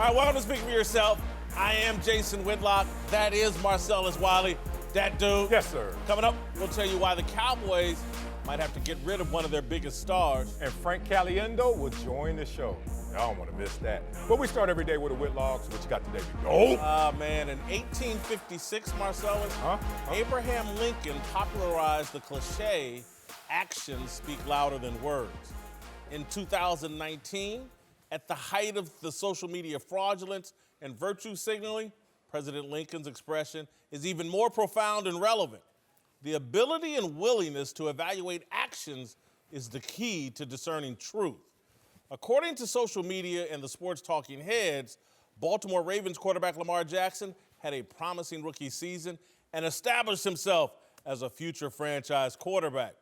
All right, welcome to Speak For Yourself. I am Jason Whitlock. That is Marcellus Wiley. That dude. Yes, sir. Coming up, we'll tell you why the Cowboys might have to get rid of one of their biggest stars. And Frank Caliendo will join the show. Y'all don't want to miss that. But we start every day with a Whitlock. So what you got today? Man, in 1856, Marcellus, Abraham Lincoln popularized the cliche, actions speak louder than words. In 2019, at the height of the social media fraudulence and virtue signaling, President Lincoln's expression is even more profound and relevant. The ability and willingness to evaluate actions is the key to discerning truth. According to social media and the sports talking heads, Baltimore Ravens quarterback Lamar Jackson had a promising rookie season and established himself as a future franchise quarterback.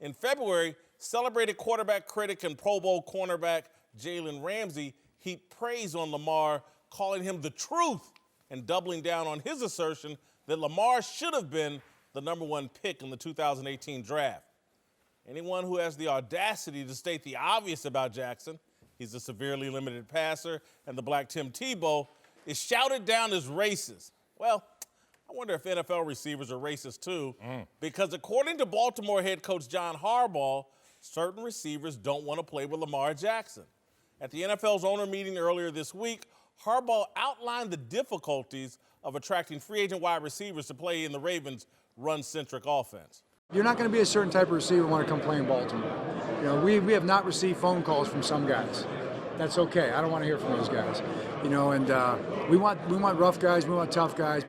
In February, celebrated quarterback critic and Pro Bowl cornerback Jalen Ramsey heaped praise on Lamar, calling him the truth and doubling down on his assertion that Lamar should have been the number one pick in the 2018 draft. Anyone who has the audacity to state the obvious about Jackson, he's a severely limited passer, and the black Tim Tebow, is shouted down as racist. Well, I wonder if NFL receivers are racist too, because according to Baltimore head coach John Harbaugh, certain receivers don't want to play with Lamar Jackson. At the NFL's owner meeting earlier this week, Harbaugh outlined the difficulties of attracting free agent wide receivers to play in the Ravens' run-centric offense. You're not going to be a certain type of receiver want to come play in Baltimore. You know, we have not received phone calls from some guys. That's okay. I don't want to hear from those guys. You know, and we want rough guys. We want tough guys.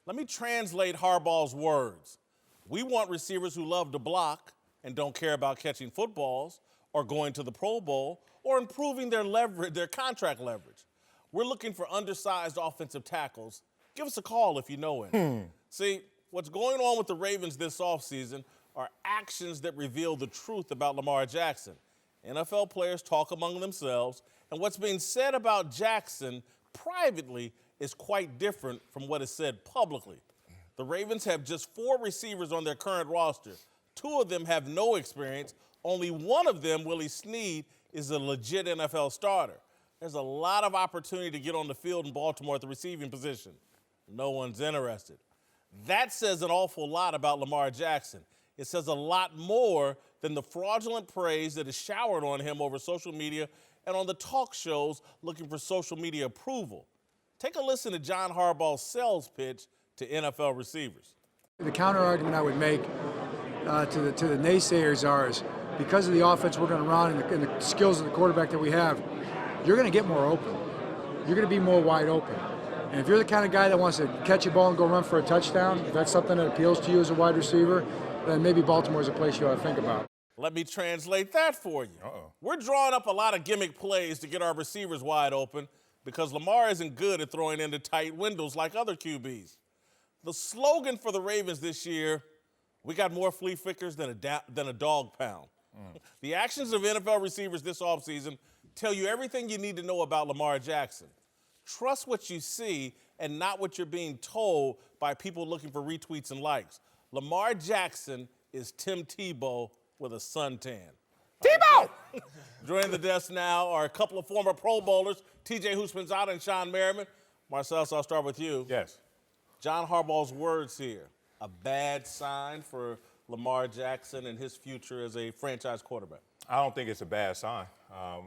Let me translate Harbaugh's words. We want receivers who love to block and don't care about catching footballs or going to the Pro Bowl or improving their leverage, their contract leverage. We're looking for undersized offensive tackles. Give us a call if you know it. See, what's going on with the Ravens this offseason are actions that reveal the truth about Lamar Jackson. NFL players talk among themselves, and what's being said about Jackson privately is quite different from what is said publicly. The Ravens have just 4 receivers on their current roster. 2 of them have no experience. Only one of them, Willie Snead, is a legit NFL starter. There's a lot of opportunity to get on the field in Baltimore at the receiving position. No one's interested. That says an awful lot about Lamar Jackson. It says a lot more than the fraudulent praise that is showered on him over social media and on the talk shows looking for social media approval. Take a listen to John Harbaugh's sales pitch to NFL receivers. The counter argument I would make to the naysayers is because of the offense we're going to run and the skills of the quarterback that we have, you're going to get more open. You're going to be more wide open. And if you're the kind of guy that wants to catch a ball and go run for a touchdown, if that's something that appeals to you as a wide receiver, then maybe Baltimore is a place you ought to think about. Let me translate that for you. We're drawing up a lot of gimmick plays to get our receivers wide open because Lamar isn't good at throwing into tight windows like other QBs. The slogan for the Ravens this year, we got more flea flickers than a dog pound. The actions of NFL receivers this offseason tell you everything you need to know about Lamar Jackson. Trust what you see and not what you're being told by people looking for retweets and likes. Lamar Jackson is Tim Tebow with a suntan. Tebow! Joining the desk now are a couple of former Pro Bowlers, TJ Houshmandzadeh and Sean Merriman. Marcellus, I'll start with you. Yes. John Harbaugh's words here, a bad sign for Lamar Jackson and his future as a franchise quarterback. I don't think it's a bad sign.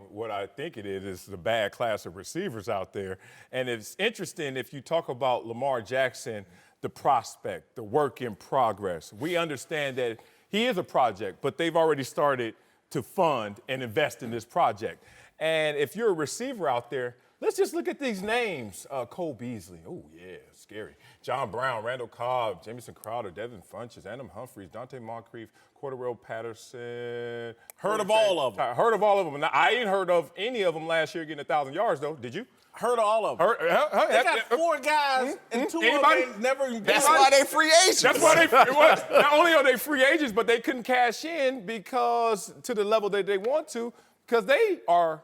What I think it is the bad class of receivers out there. And it's interesting if you talk about Lamar Jackson, the prospect, the work in progress. We understand that he is a project, but they've already started to fund and invest in this project. And if you're a receiver out there, let's just look at these names. Cole Beasley. Oh, yeah, scary. John Brown, Randall Cobb, Jamison Crowder, Devin Funchess, Adam Humphries, Dante Moncrief, Cordero Patterson. Heard of all of them. Heard of all of them. Now, I ain't heard of any of them last year getting 1,000 yards, though. Did you? Heard of all of them. They got 4 guys, and 2 of them never even. That's why they free agents. That's why they. Not only are they free agents, but they couldn't cash in because to the level that they want to, because they are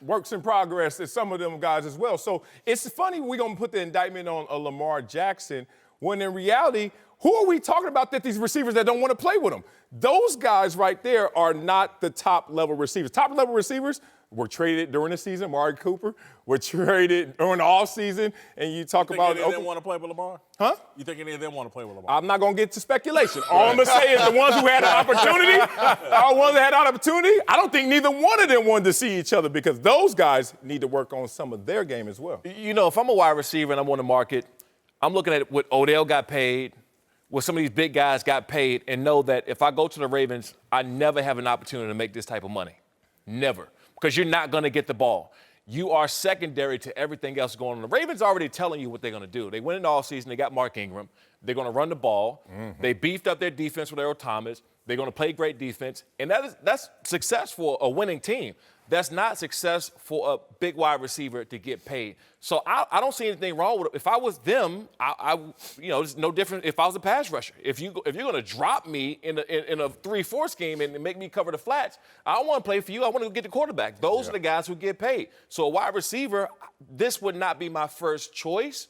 works in progress as some of them guys as well. So it's funny we're going to put the indictment on a Lamar Jackson when in reality, who are we talking about that these receivers that don't want to play with them? Those guys right there are not the top-level receivers. Top-level receivers, were traded during the season. Amari Cooper were traded during the offseason. And you talk about. Any of them want to play with Lamar? Huh? You think any of them want to play with Lamar? I'm not going to get to speculation. All I'm going to say is the ones who had an opportunity, all ones that had an opportunity, I don't think neither one of them wanted to see each other because those guys need to work on some of their game as well. You know, if I'm a wide receiver and I'm on the market, I'm looking at what Odell got paid, what some of these big guys got paid, and know that if I go to the Ravens, I never have an opportunity to make this type of money. Never. Because you're not going to get the ball. You are secondary to everything else going on. The Ravens are already telling you what they're going to do. They went in the offseason. They got Mark Ingram. They're going to run the ball. Mm-hmm. They beefed up their defense with Earl Thomas. They're going to play great defense. And that's success for a winning team. That's not success for a big wide receiver to get paid. So I don't see anything wrong with it. If I was them, it's no different if I was a pass rusher. If you're going to drop me in a 3-4 scheme and make me cover the flats, I don't want to play for you. I want to get the quarterback. Those are the guys who get paid. So a wide receiver, this would not be my first choice.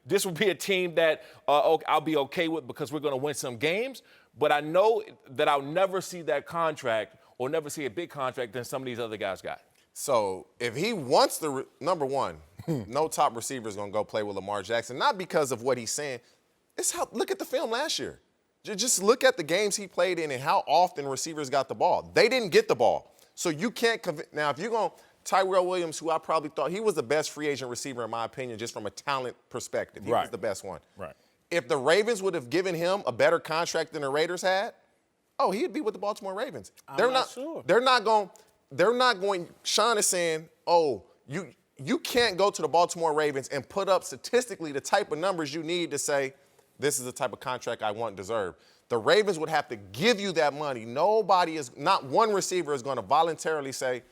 This would be a team that I'll be okay with because we're going to win some games. But I know that I'll never see that contract or never see a big contract than some of these other guys got. So if he wants number one, no top receiver is going to go play with Lamar Jackson, not because of what he's saying. Look at the film last year. Just look at the games he played in and how often receivers got the ball. They didn't get the ball. So you can't now, if you're going Tyrell Williams, who I probably thought he was the best free agent receiver in my opinion, just from a talent perspective. He was the best one. Right. If the Ravens would have given him a better contract than the Raiders had, he'd be with the Baltimore Ravens. I'm not sure. They're not going. Sean is saying, you can't go to the Baltimore Ravens and put up statistically the type of numbers you need to say, this is the type of contract I want and deserve. The Ravens would have to give you that money. Not one receiver is going to voluntarily say,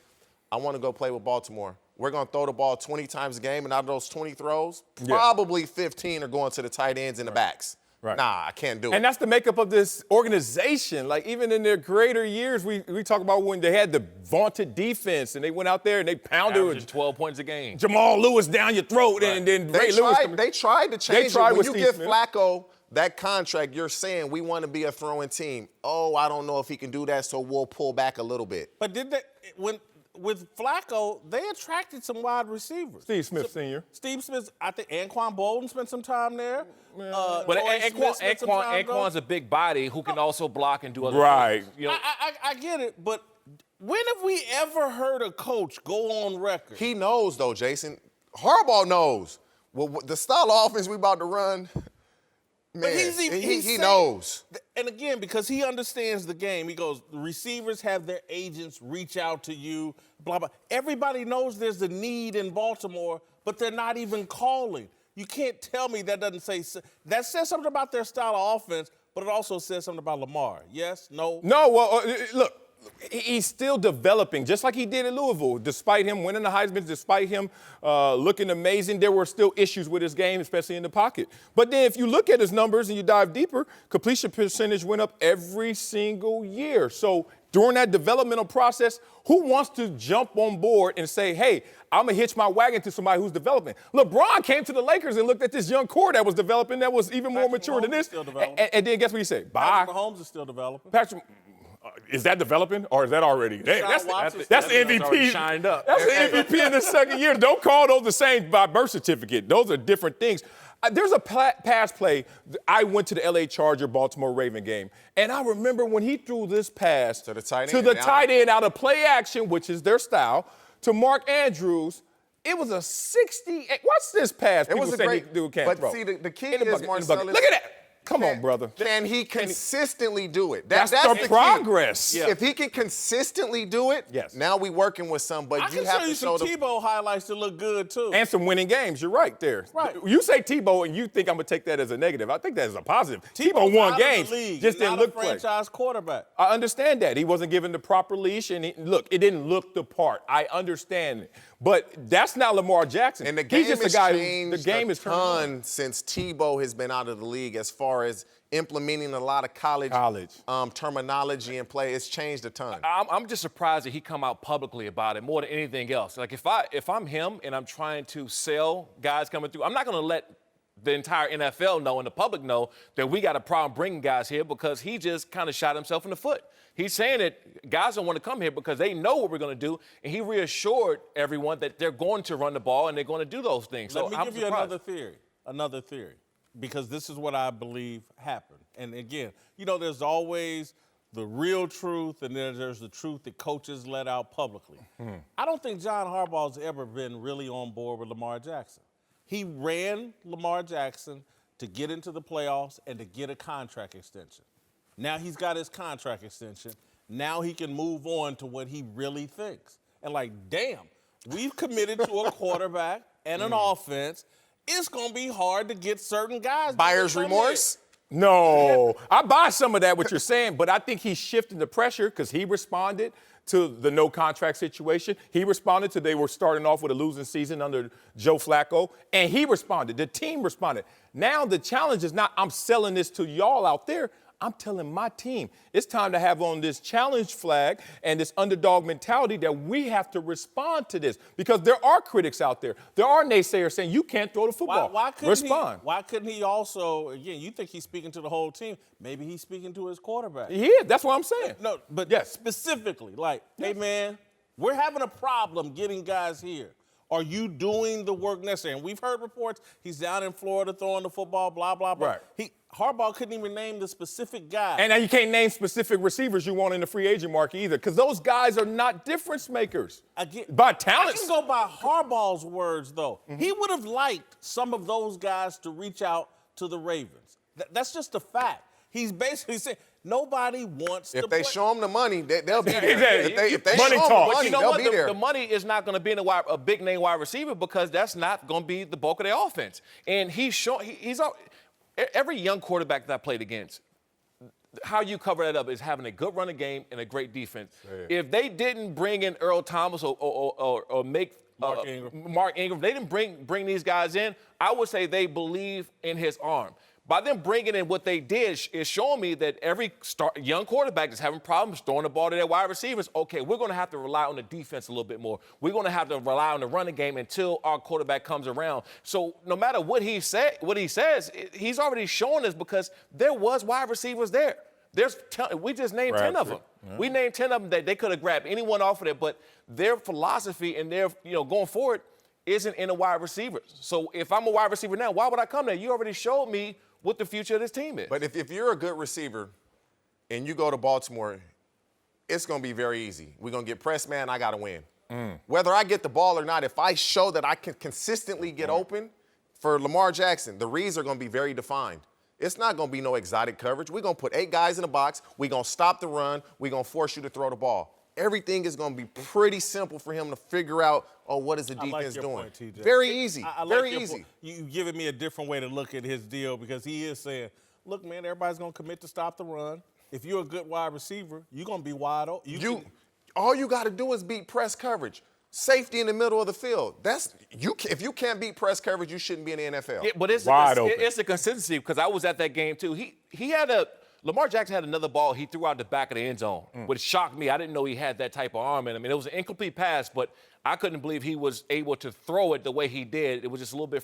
I want to go play with Baltimore. We're going to throw the ball 20 times a game, and out of those 20 throws, probably 15 are going to the tight ends and the backs. Right. Nah, I can't do it. And that's the makeup of this organization. Like, even in their greater years, we talk about when they had the vaunted defense and they went out there and they pounded 12 points a game. Jamal Lewis down your throat, and then Ray Lewis. They tried to change it. When you give Flacco that contract, you're saying we want to be a throwing team. I don't know if he can do that, so we'll pull back a little bit. But with Flacco, they attracted some wide receivers. Steve Smith Sr. Steve Smith, I think Anquan Bolden spent some time there. But Anquan's a big body who can also block and do other things. You know? I get it, but when have we ever heard a coach go on record? He knows, though, Jason. Harbaugh knows. Well, the style of offense we about to run, man, he knows. And again, because he understands the game, he goes, the receivers have their agents reach out to you, blah, blah. Everybody knows there's a need in Baltimore, but they're not even calling. You can't tell me that doesn't say – that says something about their style of offense, but it also says something about Lamar. Yes? No? No, well, look. He's still developing, just like he did at Louisville. Despite him winning the Heisman, despite him looking amazing, there were still issues with his game, especially in the pocket. But then if you look at his numbers and you dive deeper, completion percentage went up every single year. So during that developmental process, who wants to jump on board and say, hey, I'm going to hitch my wagon to somebody who's developing? LeBron came to the Lakers and looked at this young core that was developing that was even more mature than this. And then guess what he said? Bye. Patrick Mahomes is still developing. Is that developing or is that already? That's the MVP. Shined up. That's the MVP in the second year. Don't call those the same by birth certificate. Those are different things. There's a pass play. I went to the LA Charger Baltimore Raven game, and I remember when he threw this pass to the tight end out of play action, which is their style, to Mark Andrews. It was a 68. What's this pass? It was a great dude can't throw. But see, the key is Marcellus. Look at that. Come on, brother. Can he consistently do it? That's the progress. Yeah. If he can consistently do it, now we working with some. But you have to show some Tebow highlights to look good, too. And some winning games. You're right there. Right. You say Tebow, and you think I'm going to take that as a negative. I think that is a positive. Tebow won games. Just didn't look like a franchise quarterback. I understand that. He wasn't given the proper leash. And it didn't look the part. I understand it. But that's not Lamar Jackson. And the game He's just has a guy changed the game a is ton since Tebow has been out of the league as far as implementing a lot of college. Terminology and play. It's changed a ton. I'm just surprised that he come out publicly about it more than anything else. Like if I'm him and I'm trying to sell guys coming through, I'm not going to let the entire NFL know and the public know that we got a problem bringing guys here because he just kind of shot himself in the foot. He's saying that guys don't want to come here because they know what we're going to do, and he reassured everyone that they're going to run the ball and they're going to do those things. Let me give you another theory, because this is what I believe happened. And again, there's always the real truth, and then there's the truth that coaches let out publicly. I don't think John Harbaugh's ever been really on board with Lamar Jackson. He ran Lamar Jackson to get into the playoffs and to get a contract extension. Now he's got his contract extension. Now he can move on to what he really thinks. And damn, we've committed to a quarterback and an offense. It's going to be hard to get certain guys. Buyer's remorse? No, I buy some of that, what you're saying, but I think he's shifting the pressure because he responded to the no contract situation. He responded to they were starting off with a losing season under Joe Flacco, and he responded. The team responded. Now the challenge is not I'm selling this to y'all out there. I'm telling my team it's time to have on this challenge flag and this underdog mentality that we have to respond to this because there are critics out there. There are naysayers saying you can't throw the football. Why couldn't he also, again, you think he's speaking to the whole team. Maybe he's speaking to his quarterback. Yeah, that's what I'm saying. No, but yes. Specifically, hey, man, we're having a problem getting guys here. Are you doing the work necessary? And we've heard reports he's down in Florida throwing the football, blah, blah, blah. Right. Harbaugh couldn't even name the specific guy. And now you can't name specific receivers you want in the free agent market either because those guys are not difference makers. By talent. I can go by Harbaugh's words, though. He would have liked some of those guys to reach out to the Ravens. That's just a fact. He's basically saying nobody wants to play. If they show them the money, they'll be there. If they money show talk. them the money, they'll be there. The money is not going to be in a big-name wide receiver because that's not going to be the bulk of their offense. And every young quarterback that I played against, how you cover that up is having a good running game and a great defense. Yeah. If they didn't bring in Earl Thomas or make Mark Ingram, they didn't bring these guys in, I would say they believe in his arm. By them bringing in what they did is showing me that every young quarterback is having problems throwing the ball to their wide receivers. Okay, we're going to have to rely on the defense a little bit more. We're going to have to rely on the running game until our quarterback comes around. So no matter what he says, he's already shown us because there was wide receivers there. We just named 10 of them. Yeah. We named 10 of them that they could have grabbed anyone off of it, but their philosophy and their going forward isn't in the wide receivers. So if I'm a wide receiver now, why would I come there? You already showed me what the future of this team is. But if you're a good receiver and you go to Baltimore, it's going to be very easy. We're going to get press man, I got to win. Whether I get the ball or not, if I show that I can consistently get open, for Lamar Jackson, the reads are going to be very defined. It's not going to be no exotic coverage. We're going to put 8 guys in the box. We're going to stop the run. We're going to force you to throw the ball. Everything is going to be pretty simple for him to figure out, what is the defense doing? Point, TJ. Very easy. Very easy. You've given me a different way to look at his deal because he is saying, look, man, everybody's going to commit to stop the run. If you're a good wide receiver, you're going to be wide open. All you got to do is beat press coverage. Safety in the middle of the field. If you can't beat press coverage, you shouldn't be in the NFL. Yeah, but it's a consistency because I was at that game too. Lamar Jackson had another ball he threw out the back of the end zone, which shocked me. I didn't know he had that type of arm in him. It was an incomplete pass, but I couldn't believe he was able to throw it the way he did. It was just a little bit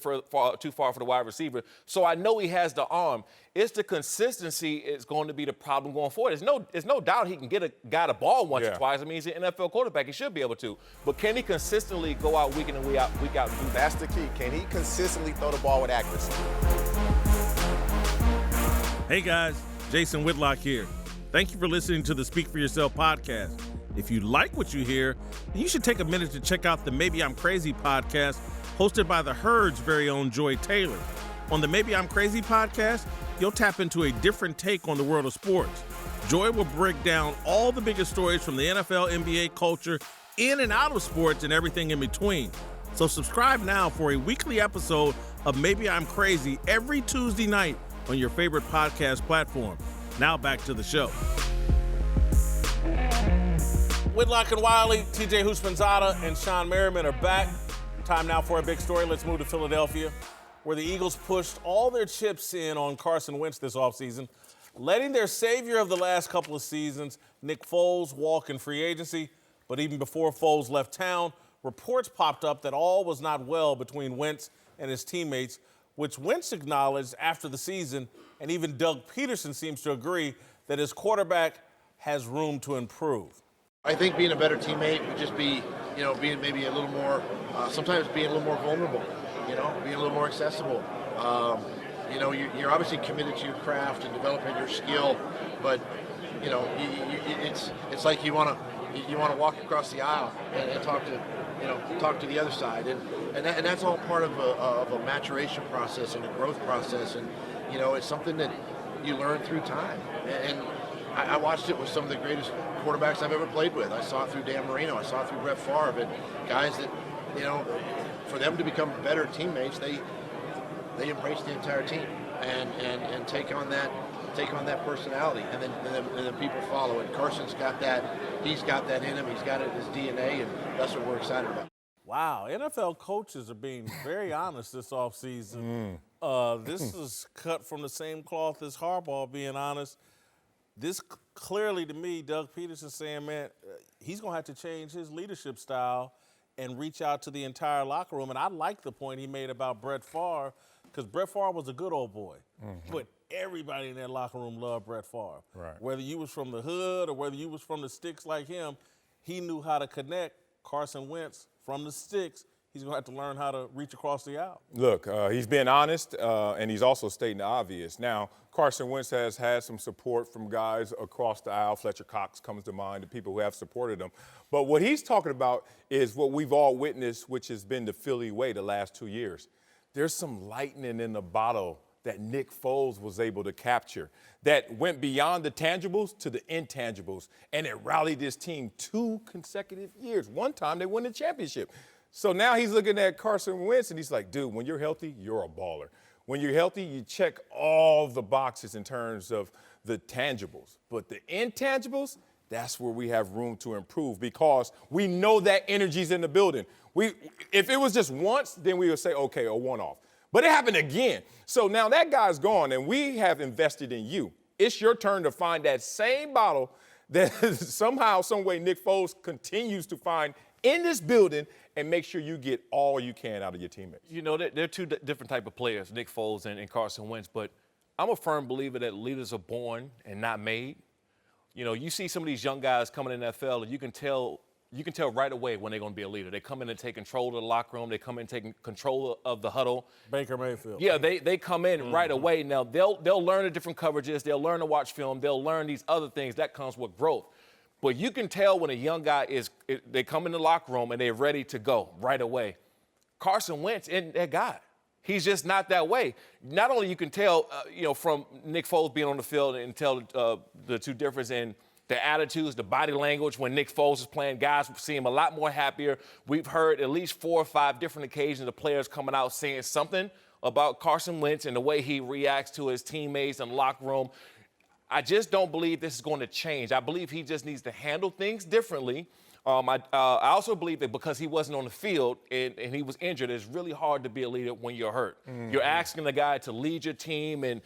too far for the wide receiver. So I know he has the arm. It's the consistency is going to be the problem going forward. There's no doubt he can get a guy the ball once or twice. I mean, he's an NFL quarterback. He should be able to. But can he consistently go out week in and week out and do that? That's the key. Can he consistently throw the ball with accuracy? Hey, guys. Jason Whitlock here. Thank you for listening to the Speak for Yourself podcast. If you like what you hear, then you should take a minute to check out the Maybe I'm Crazy podcast hosted by The Herd's very own Joy Taylor. On the Maybe I'm Crazy podcast, you'll tap into a different take on the world of sports. Joy will break down all the biggest stories from the NFL, NBA, culture, in and out of sports, and everything in between. So subscribe now for a weekly episode of Maybe I'm Crazy every Tuesday night on your favorite podcast platform. Now back to the show. Whitlock and Wiley, TJ Houshmandzadeh, and Sean Merriman are back. Time now for a big story. Let's move to Philadelphia, where the Eagles pushed all their chips in on Carson Wentz this offseason, letting their savior of the last couple of seasons, Nick Foles, walk in free agency. But even before Foles left town, reports popped up that all was not well between Wentz and his teammates, which Wentz acknowledged after the season, and even Doug Peterson seems to agree that his quarterback has room to improve. I think being a better teammate would just be, being maybe a little more, sometimes being a little more vulnerable, being a little more accessible. You're obviously committed to your craft and developing your skill, but it's like you want to walk across the aisle and talk to the other side, and that's all part of a maturation process and a growth process, and it's something that you learn through time. And I watched it with some of the greatest quarterbacks I've ever played with. I saw it through Dan Marino. I saw it through Brett Favre, and guys that for them to become better teammates, they embrace the entire team and take on that personality, and then people follow it. Carson's got that. He's got that in him. He's got it in his DNA, and that's what we're excited about. Wow, NFL coaches are being very honest this offseason. This is cut from the same cloth as Harbaugh being honest. This clearly, to me, Doug Peterson saying, man, he's going to have to change his leadership style and reach out to the entire locker room. And I like the point he made about Brett Favre, because Brett Favre was a good old boy. But everybody in that locker room loved Brett Favre. Right. Whether you was from the hood or whether you was from the sticks like him, he knew how to connect. Carson Wentz from the sticks, he's going to have to learn how to reach across the aisle. Look, he's being honest, and he's also stating the obvious. Now, Carson Wentz has had some support from guys across the aisle. Fletcher Cox comes to mind, the people who have supported him. But what he's talking about is what we've all witnessed, which has been the Philly way the last 2 years. There's some lightning in the bottle that Nick Foles was able to capture that went beyond the tangibles to the intangibles, and it rallied this team 2 consecutive years. One time they won the championship. So now he's looking at Carson Wentz, and he's like, dude, when you're healthy, you're a baller. When you're healthy, you check all the boxes in terms of the tangibles. But the intangibles, that's where we have room to improve, because we know that energy's in the building. If it was just once, then we would say, okay, a one-off. But it happened again. So now that guy's gone, and we have invested in you. It's your turn to find that same bottle that somehow, some way Nick Foles continues to find in this building, and make sure you get all you can out of your teammates. They're two different type of players, Nick Foles and Carson Wentz, but I'm a firm believer that leaders are born and not made. You see some of these young guys coming in the NFL, and you can tell right away when they're going to be a leader. They come in and take control of the locker room. They come in and take control of the huddle. Baker Mayfield. Yeah, they come in right away. Now, they'll learn the different coverages. They'll learn to watch film. They'll learn these other things. That comes with growth. But you can tell when a young guy they come in the locker room and they're ready to go right away. Carson Wentz isn't that guy. He's just not that way. Not only you can tell, from Nick Foles being on the field and tell the two difference in the attitudes, the body language when Nick Foles is playing. Guys see him a lot more happier. We've heard at least 4 or 5 different occasions of players coming out saying something about Carson Wentz and the way he reacts to his teammates in the locker room. I just don't believe this is going to change. I believe he just needs to handle things differently. I also believe that because he wasn't on the field and he was injured, it's really hard to be a leader when you're hurt. You're asking the guy to lead your team and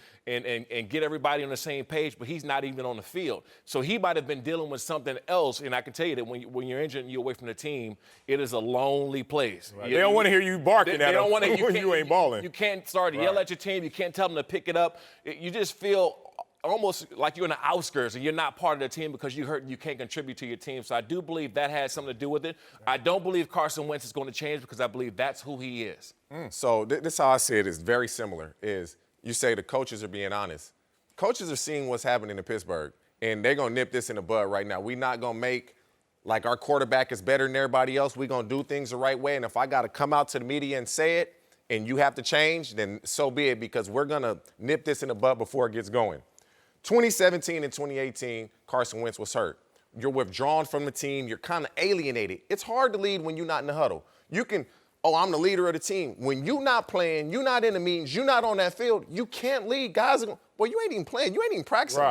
get everybody on the same page, but he's not even on the field. So he might have been dealing with something else, and I can tell you that when you're injured and you're away from the team, it is a lonely place. Right. They don't want to hear you barking at them when you ain't balling. You can't start to yell at your team. You can't tell them to pick it up. You just feel almost like you're in the outskirts and you're not part of the team because you're hurt and you can't contribute to your team. So I do believe that has something to do with it. I don't believe Carson Wentz is going to change because I believe that's who he is. So this is how I see it. Is very similar. Is you say the coaches are being honest. Coaches are seeing what's happening in Pittsburgh, and they're going to nip this in the bud right now. We're not going to make like our quarterback is better than everybody else. We're going to do things the right way, and if I got to come out to the media and say it and you have to change, then so be it, because we're going to nip this in the bud before it gets going. 2017 and 2018, Carson Wentz was hurt. You're withdrawn from the team. You're kind of alienated. It's hard to lead when you're not in the huddle. You can, I'm the leader of the team. When you're not playing, you're not in the meetings, you're not on that field, you can't lead. Guys are going, well, you ain't even playing. You ain't even practicing.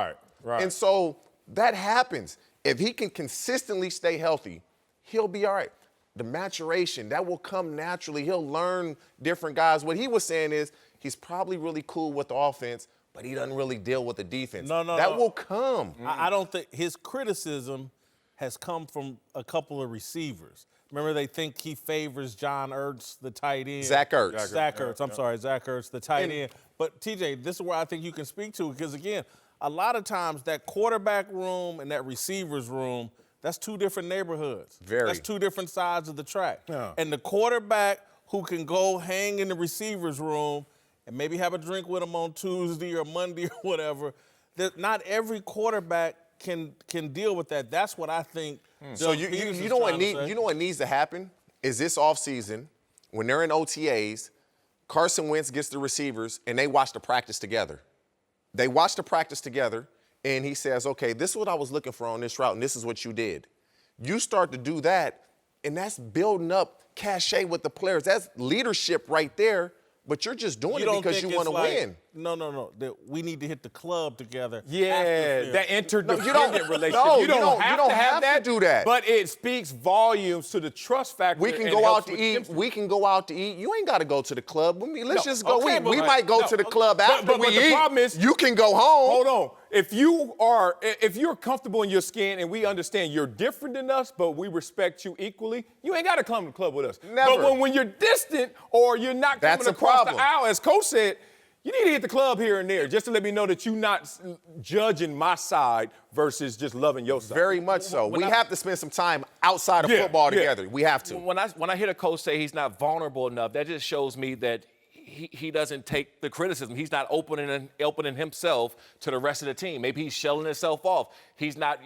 Right. And so that happens. If he can consistently stay healthy, he'll be all right. The maturation, that will come naturally. He'll learn different guys. What he was saying is he's probably really cool with the offense, but he doesn't really deal with the defense. That will come. I don't think his criticism has come from a couple of receivers. Remember, they think he favors John Ertz, the tight end. Zach Ertz. Zach Ertz, the tight end. But, TJ, this is where I think you can speak to, because, again, a lot of times that quarterback room and that receivers room, that's two different neighborhoods. That's two different sides of the track. Yeah. And the quarterback who can go hang in the receivers room and maybe have a drink with them on Tuesday or Monday or whatever, that not every quarterback can deal with that. That's what I think. So you know what needs to happen is this offseason, when they're in OTAs, Carson Wentz gets the receivers and they watch the practice together. They watch the practice together and he says, okay, this is what I was looking for on this route and this is what you did. You start to do that and that's building up cachet with the players. That's leadership right there. But you're just doing it because you want to win. No. We need to hit the club together. Yeah, that interdependent relationship. No, you don't have to do that. But it speaks volumes to the trust factor. We can go out to eat. We can go out to eat. You ain't got to go to the club. Let's just go eat. We might go to the club after we eat. The problem is, you can go home. Hold on. If you're comfortable in your skin and we understand you're different than us, but we respect you equally, you ain't got to come to the club with us. Never. But when you're distant or you're not coming across the aisle, as Coach said, you need to hit the club here and there just to let me know that you're not judging my side versus just loving your side. Very much so. We have to spend some time outside of football together. We have to. When I hear a coach say he's not vulnerable enough, that just shows me that he doesn't take the criticism. He's not opening himself to the rest of the team. Maybe he's shelling himself off. He's not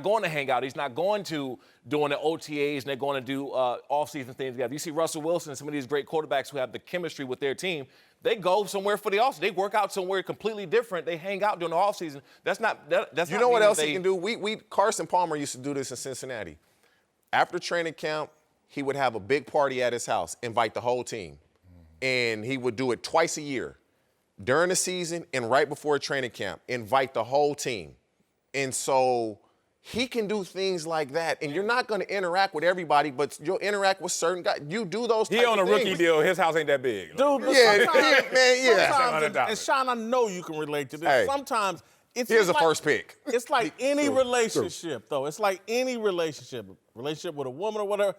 going to hang out. He's not going to doing the OTAs and they're going to do off-season things together. You see Russell Wilson and some of these great quarterbacks who have the chemistry with their team. They go somewhere for the offseason. They work out somewhere completely different. They hang out during the offseason. That's not. You know what else he can do? Carson Palmer used to do this in Cincinnati. After training camp, he would have a big party at his house, invite the whole team. And he would do it twice a year. During the season and right before training camp, invite the whole team. And so he can do things like that. And you're not going to interact with everybody, but you'll interact with certain guys. You do those type of things. He on a rookie deal. His house ain't that big. Dude, yeah. And Sean, I know you can relate to this. Hey, sometimes it's here's a first pick. It's like any relationship, though. It's like any relationship with a woman or whatever.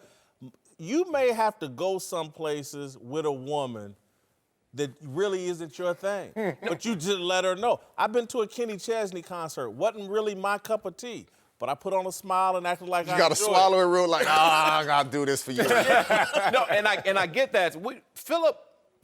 You may have to go some places with a woman that really isn't your thing, but you just let her know. I've been to a Kenny Chesney concert. Wasn't really my cup of tea, but I put on a smile and acted like I enjoyed it. You got to swallow it real like, I got to do this for you. No, and I get that.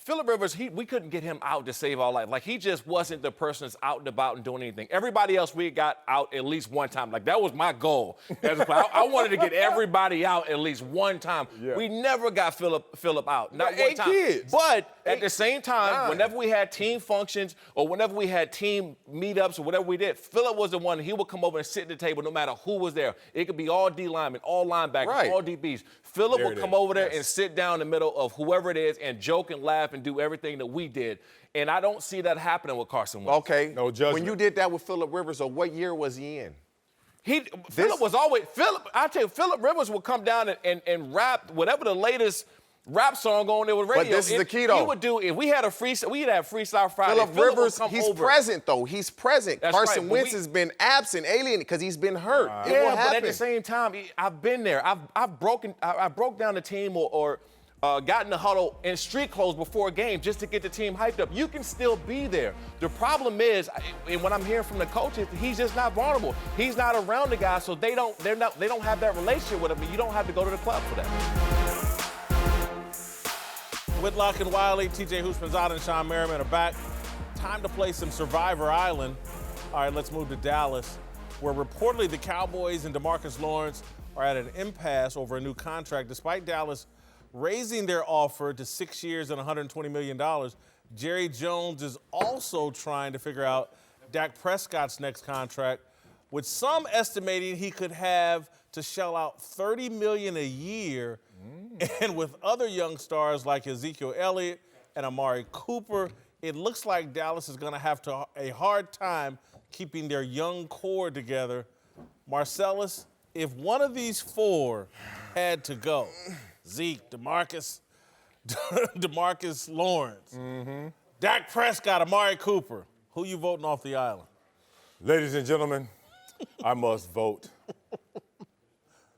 Phillip Rivers, we couldn't get him out to save our life. Like, he just wasn't the person that's out and about and doing anything. Everybody else we got out at least one time. Like, that was my goal as a player. I wanted to get everybody out at least one time. Yeah. We never got Phillip out. Not one time. Kids. But at the same time, whenever we had team functions or whenever we had team meetups or whatever we did, Phillip was the one. He would come over and sit at the table no matter who was there. It could be all D linemen, all linebackers, all DBs. Phillip would come over there and sit down in the middle of whoever it is and joke and laugh and do everything that we did. And I don't see that happening with Carson Wentz. Okay. No judgment. When you did that with Phillip Rivers, or what year was he in? Phillip Rivers would come down and rap whatever the latest rap song on there with radio. But this is the key, though. He would do, if we had a freestyle, we'd have Freestyle Friday. Phillip Rivers, he's present, though. He's present. That's Carson right, Wentz has been absent, alien, because he's been hurt. Yeah, but at the same time, I've been there. I broke down the team or got in the huddle in street clothes before a game just to get the team hyped up. You can still be there. The problem is, and what I'm hearing from the coaches, he's just not vulnerable. He's not around the guys, so they don't have that relationship with him. And you don't have to go to the club for that. Whitlock and Wiley, TJ Houshmandzadeh and Sean Merriman are back. Time to play some Survivor Island. All right, let's move to Dallas, where reportedly the Cowboys and DeMarcus Lawrence are at an impasse over a new contract. Despite Dallas raising their offer to 6 years and $120 million, Jerry Jones is also trying to figure out Dak Prescott's next contract, with some estimating he could have to shell out $30 million a year. And with other young stars like Ezekiel Elliott and Amari Cooper, it looks like Dallas is going to have a hard time keeping their young core together. Marcellus, if one of these four had to go, Zeke, DeMarcus Lawrence, Dak Prescott, Amari Cooper, who you voting off the island? Ladies and gentlemen, I must vote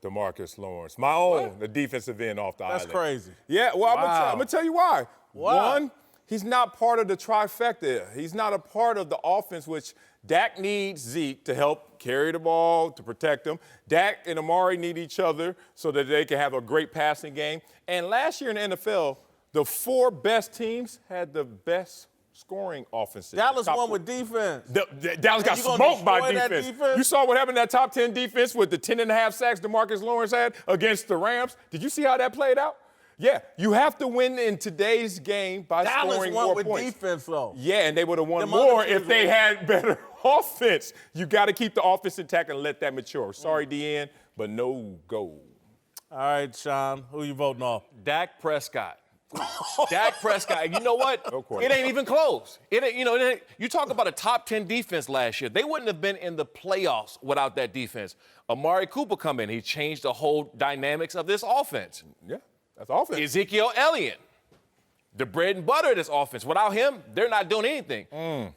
DeMarcus Lawrence. My own, the defensive end off the island. That's crazy. Yeah, well, Wow. I'm going to tell you why. Wow. One, he's not part of the trifecta. He's not a part of the offense, which Dak needs Zeke to help carry the ball, to protect him. Dak and Amari need each other so that they can have a great passing game. And last year in the NFL, the 4 best teams had the best scoring offenses. Dallas Top won 4. with defense. Dallas got you gonna smoked by destroy that defense. defense? You saw what happened in that top 10 defense with the 10.5 sacks DeMarcus Lawrence had against the Rams. Did you see how that played out? Yeah, you have to win in today's game by Dallas scoring won more with points. defense, though. Yeah, and they would have won Them more other teams if they won. had better offense. You got to keep the offense intact and let that mature. Sorry, DN, but no go. All right, Sean, who you voting off? Dak Prescott. Dak Prescott. And you know what? No question. It ain't even close. It ain't, you talk about a top 10 defense last year. They wouldn't have been in the playoffs without that defense. Amari Cooper come in. He changed the whole dynamics of this offense. Yeah, that's offense. Ezekiel Elliott, the bread and butter of this offense. Without him, they're not doing anything.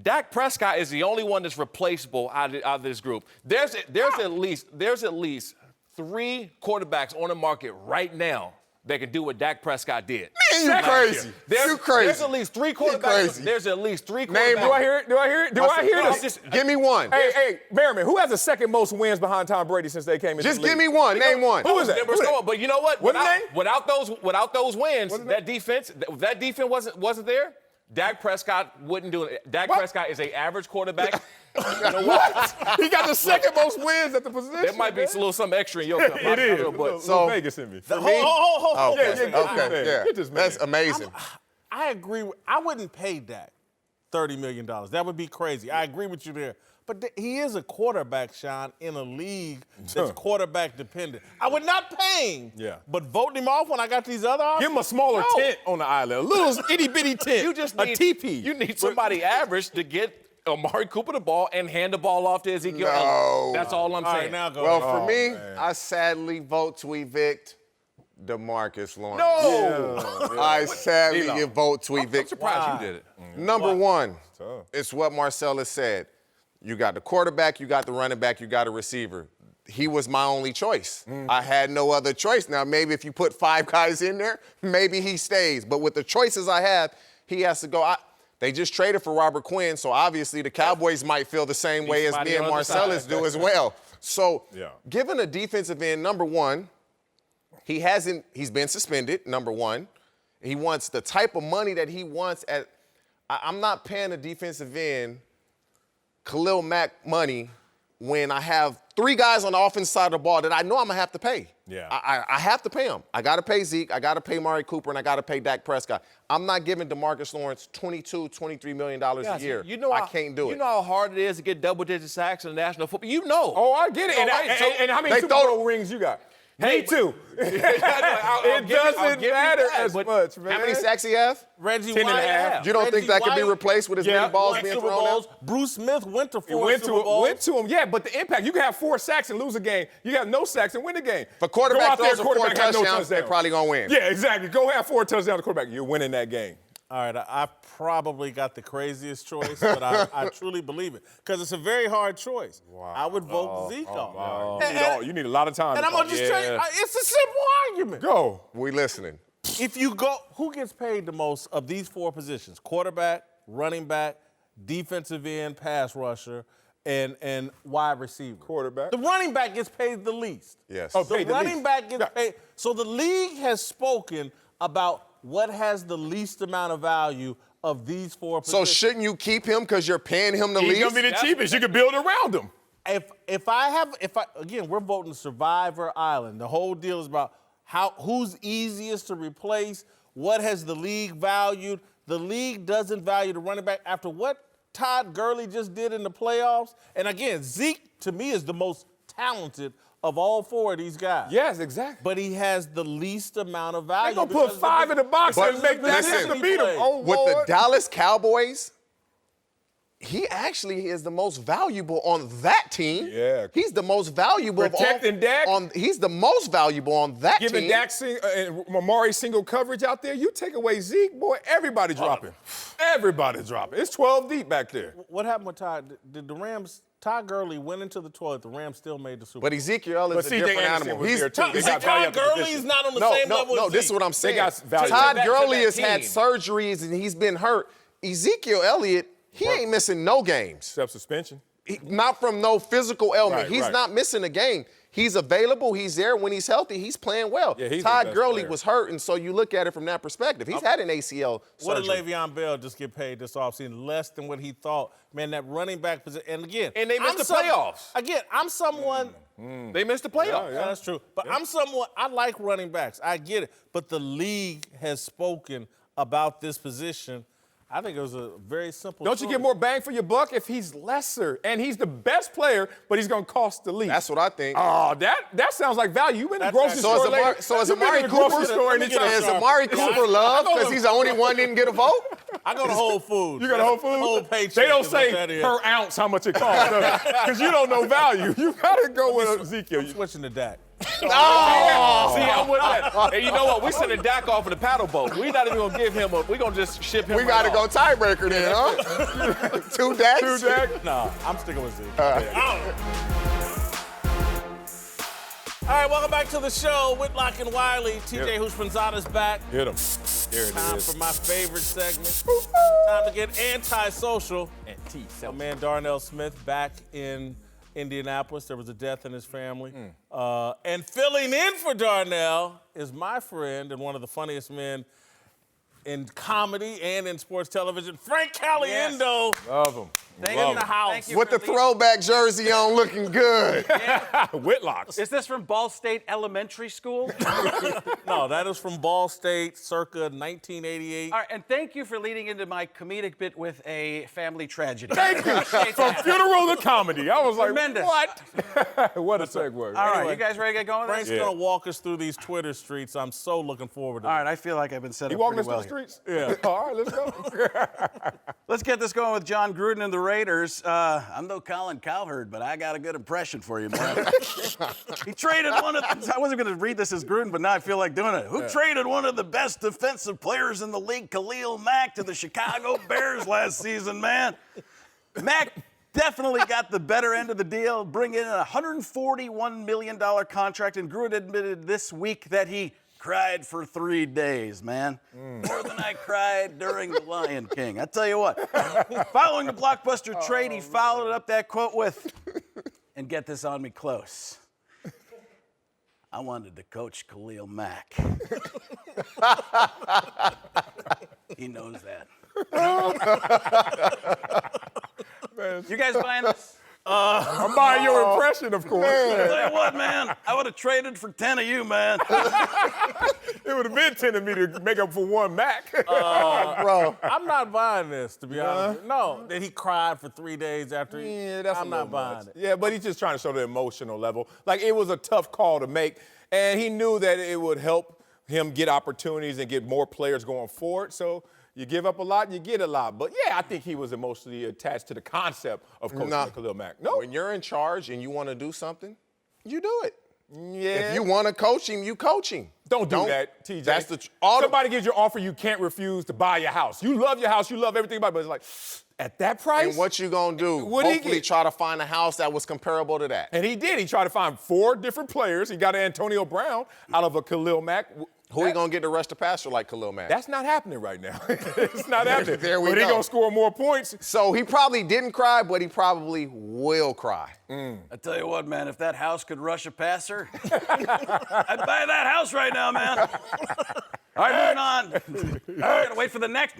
Dak Prescott is the only one that's replaceable out of this group. There's at least 3 quarterbacks on the market right now that can do what Dak Prescott did. Man, you crazy. You crazy. There's at least 3 quarterbacks. crazy. There's at least 3 quarterbacks. Name, Do I hear it? Do I hear it? Do I hear No, this? give me one. Hey, Merriman, who has the second most wins behind Tom Brady since they came in? Just give me one. Name one. Who is that? But, but you know what? What's his name? Without those wins, that defense wasn't there. Dak Prescott wouldn't do it. Dak Prescott is an average quarterback. You know What? He got the second most wins at the position. There might be a little something extra in your cup. It is. But So- Vegas in me. For me? Oh, okay. Yeah, Okay, yeah. Get this man. That's amazing. I agree. I wouldn't pay Dak $30 million. That would be crazy. I agree with you there. But he is a quarterback, Sean, in a league that's quarterback dependent. I would not pay him, but voting him off when I got these other options? Give him a smaller tent on the island, a little itty bitty tent. You just a need teepee. You need somebody average to get Amari Cooper the ball and hand the ball off to Ezekiel No. Elliott. That's all I'm All saying. right, now go Well, ahead. for me, I sadly vote to evict DeMarcus Lawrence. No. I sadly vote to I'm evict. surprised you did it. Number one, Tough. it's what Marcellus said. You got the quarterback, you got the running back, you got a receiver. He was my only choice. I had no other choice. Now, maybe if you put 5 guys in there, maybe he stays. But with the choices I have, he has to go. They just traded for Robert Quinn, so obviously the Cowboys might feel the same way as somebody me and on the Marcellus side. do as well. So, Yeah. given a defensive end, number one, he's been suspended, number one. He wants the type of money that he wants I'm not paying a defensive end Khalil Mack money when I have 3 guys on the offense side of the ball that I know I'm going to have to pay. Yeah. I have to pay them. I got to pay Zeke, I got to pay Amari Cooper, and I got to pay Dak Prescott. I'm not giving DeMarcus Lawrence $23 million a year. I can't do it. You know how hard it is to get double-digit sacks in the National Football. You know. Oh, I get it. So, And, right, so- and how many They Super throw- Bowl rings you got? Hey, Me too. I'll It give you doesn't that, matter as but much, man. How many sacks he have? Reggie 10 and a White. half. You don't think that could be White replaced with as Yeah, many balls won being Super thrown Bowls. out? Bruce Smith went to 4 Went Super Bowls. to him, yeah, but the impact, you can have 4 sacks and lose a game. You have no sacks and win the game. If a quarterback Go out there, throws for 4 quarterback has no touchdowns, they're touchdown. probably going to win. Yeah, exactly. Go have 4 touchdowns to quarterback. You're winning that game. All right, I probably got the craziest choice, but I truly believe it because it's a very hard choice. Wow. I would vote Zeke off. Wow. You need a lot of time. And to I'm going talk. to just tell you, it's a simple argument. Go. We listening. If you go, who gets paid the most of these 4 positions? Quarterback, running back, defensive end, pass rusher, and wide receiver. Quarterback. The running back gets paid the least. Yes. Oh, The paid the running least. back gets Yeah. paid. So the league has spoken about what has the least amount of value of these 4 So positions. shouldn't you keep him because you're paying him the He's least? going to be the cheapest. You can build around him. Again, we're voting Survivor Island. The whole deal is about who's easiest to replace, what has the league valued. The league doesn't value the running back after what Todd Gurley just did in the playoffs. And again, Zeke, to me, is the most talented of all 4 of these guys. Yes, exactly. But he has the least amount of value. They're going to put 5 in the box But and make that listen, to beat him. Oh, With the Lord. Dallas Cowboys, he actually is the most valuable on that team. Yeah. He's the most valuable Protecting Dak. He's the most valuable on that Giving team. Dak and Amari single coverage out there, you take away Zeke, boy, everybody dropping. Everybody dropping. It's 12 deep back there. What happened with Todd? Did the Rams? Todd Gurley went into the toilet. The Rams still made the Super Bowl. But Ezekiel Elliott's a C.J. different Anderson animal. was there, too. They got value at Todd the Gurley position. is not on the same level as this is Zeke. what I'm saying. got value. Todd Back to Gurley that has had team. surgeries and he's been hurt. Ezekiel Elliott, he ain't missing no games. Except suspension. Not from no physical ailment. Right, He's right. not missing a game. He's available. He's there. When he's healthy, he's playing well. Yeah, he's the Todd best Gurley player. was hurt, and so you look at it from that perspective. He's had an ACL What surgery. did Le'Veon Bell just get paid this offseason? Less than what he thought. Man, that running back position. And again, And they missed I'm the playoffs. Again, I'm someone. They missed the playoffs. Yeah, that's true. But I'm someone. I like running backs. I get it. But the league has spoken about this position. I think it was a very simple. Don't you choice. get more bang for your buck if he's lesser and he's the best player, but he's going to cost the league? That's what I think. Oh, that sounds like value. You went to the That's grocery So store is Amari, later. so is You been Amari to the grocery Cooper? store and Let me get Is a Amari sharp- Cooper loved because he's the only one didn't get a vote? I go to Whole Foods. You got a Whole Foods? Whole paycheck. They don't is what that say is. per ounce how much it costs because you don't know value. You got to go with Ezekiel. Switching to Dak. See, I'm with that. And you know what? We sending Dak off in a paddle boat. We're not even going to give him we're going to just ship him We got to go tiebreaker then, huh? Two Daks? Two Dak. No, I'm sticking with Zeke. All right, welcome back to the show. Whitlock and Wiley. TJ Houshmandzadeh's back. Hit him. There it Time is. for my favorite segment. Time to get antisocial. My man Darnell Smith back in Indianapolis. There was a death in his family. And filling in for Darnell is my friend and one of the funniest men in comedy and in sports television, Frank Caliendo. Love him. In the house. With the throwback jersey on, looking good. Whitlocks. Is this from Ball State Elementary School? No, that is from Ball State, circa 1988. All right, and thank you for leading into my comedic bit with a family tragedy. Thank you. Appreciate From that. funeral to comedy. I was like, Tremendous. what? What a segue. All right, Anyway, you guys ready to get going with Frank's this? gonna walk us through these Twitter streets. I'm so looking forward to All it. right, I feel like I've been set You up walking pretty us well through the here. streets? Yeah. All right, let's go. Let's get this going with John Gruden and the Raiders. I'm no Colin Cowherd, but I got a good impression for you, man. He traded one of I wasn't going to read this as Gruden, but now I feel like doing it. Who traded one of the best defensive players in the league, Khalil Mack, to the Chicago Bears last season, man? Mack definitely got the better end of the deal, bring in a $141 million contract, and Gruden admitted this week that he cried for 3 days, man. More than I cried during The Lion King. I tell you what, following the blockbuster trade, he followed up that quote with, and get this on me close, I wanted to coach Khalil Mack. He knows that. You guys buying this? I'm buying your impression, of course. I tell you what, man, I would have traded for 10 of you, man. It would have been 10 of me to make up for one Mac. Bro. I'm not buying this, to be honest. with you. No, that he cried for 3 days after he. Yeah, that's I'm a not little buying much. it. Yeah, but he's just trying to show the emotional level. Like, it was a tough call to make, and he knew that it would help him get opportunities and get more players going forward. So you give up a lot, you get a lot. But, yeah, I think he was emotionally attached to the concept of coaching Khalil Mack. No. When you're in charge and you want to do something, you do it. Yeah. If you want to coach him, you coach him. Don't do that, TJ. That's Somebody gives you an offer you can't refuse to buy your house. You love your house, you love everything about it, but it's like, at that price? And what you gonna do? What'd he Hopefully get? try to find a house that was comparable to that. And he did. He tried to find 4 different players. He got Antonio Brown out of a Khalil Mack. Who he gonna get to rush the passer like Khalil Mack? That's not happening right now. It's not happening. There we but he go. gonna score more points. So he probably didn't cry, but he probably will cry. I tell you what, man, if that house could rush a passer, I'd buy that house right now, man. All right, moving on. I gotta wait for the next.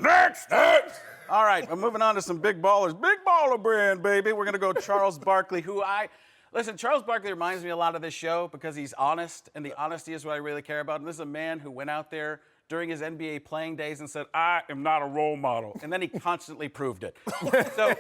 All right, I'm moving on to some big ballers. Big baller brand, baby. We're gonna go Charles Barkley, Listen, Charles Barkley reminds me a lot of this show because he's honest, and the honesty is what I really care about. And this is a man who went out there during his NBA playing days and said, I am not a role model. And then he constantly proved it. So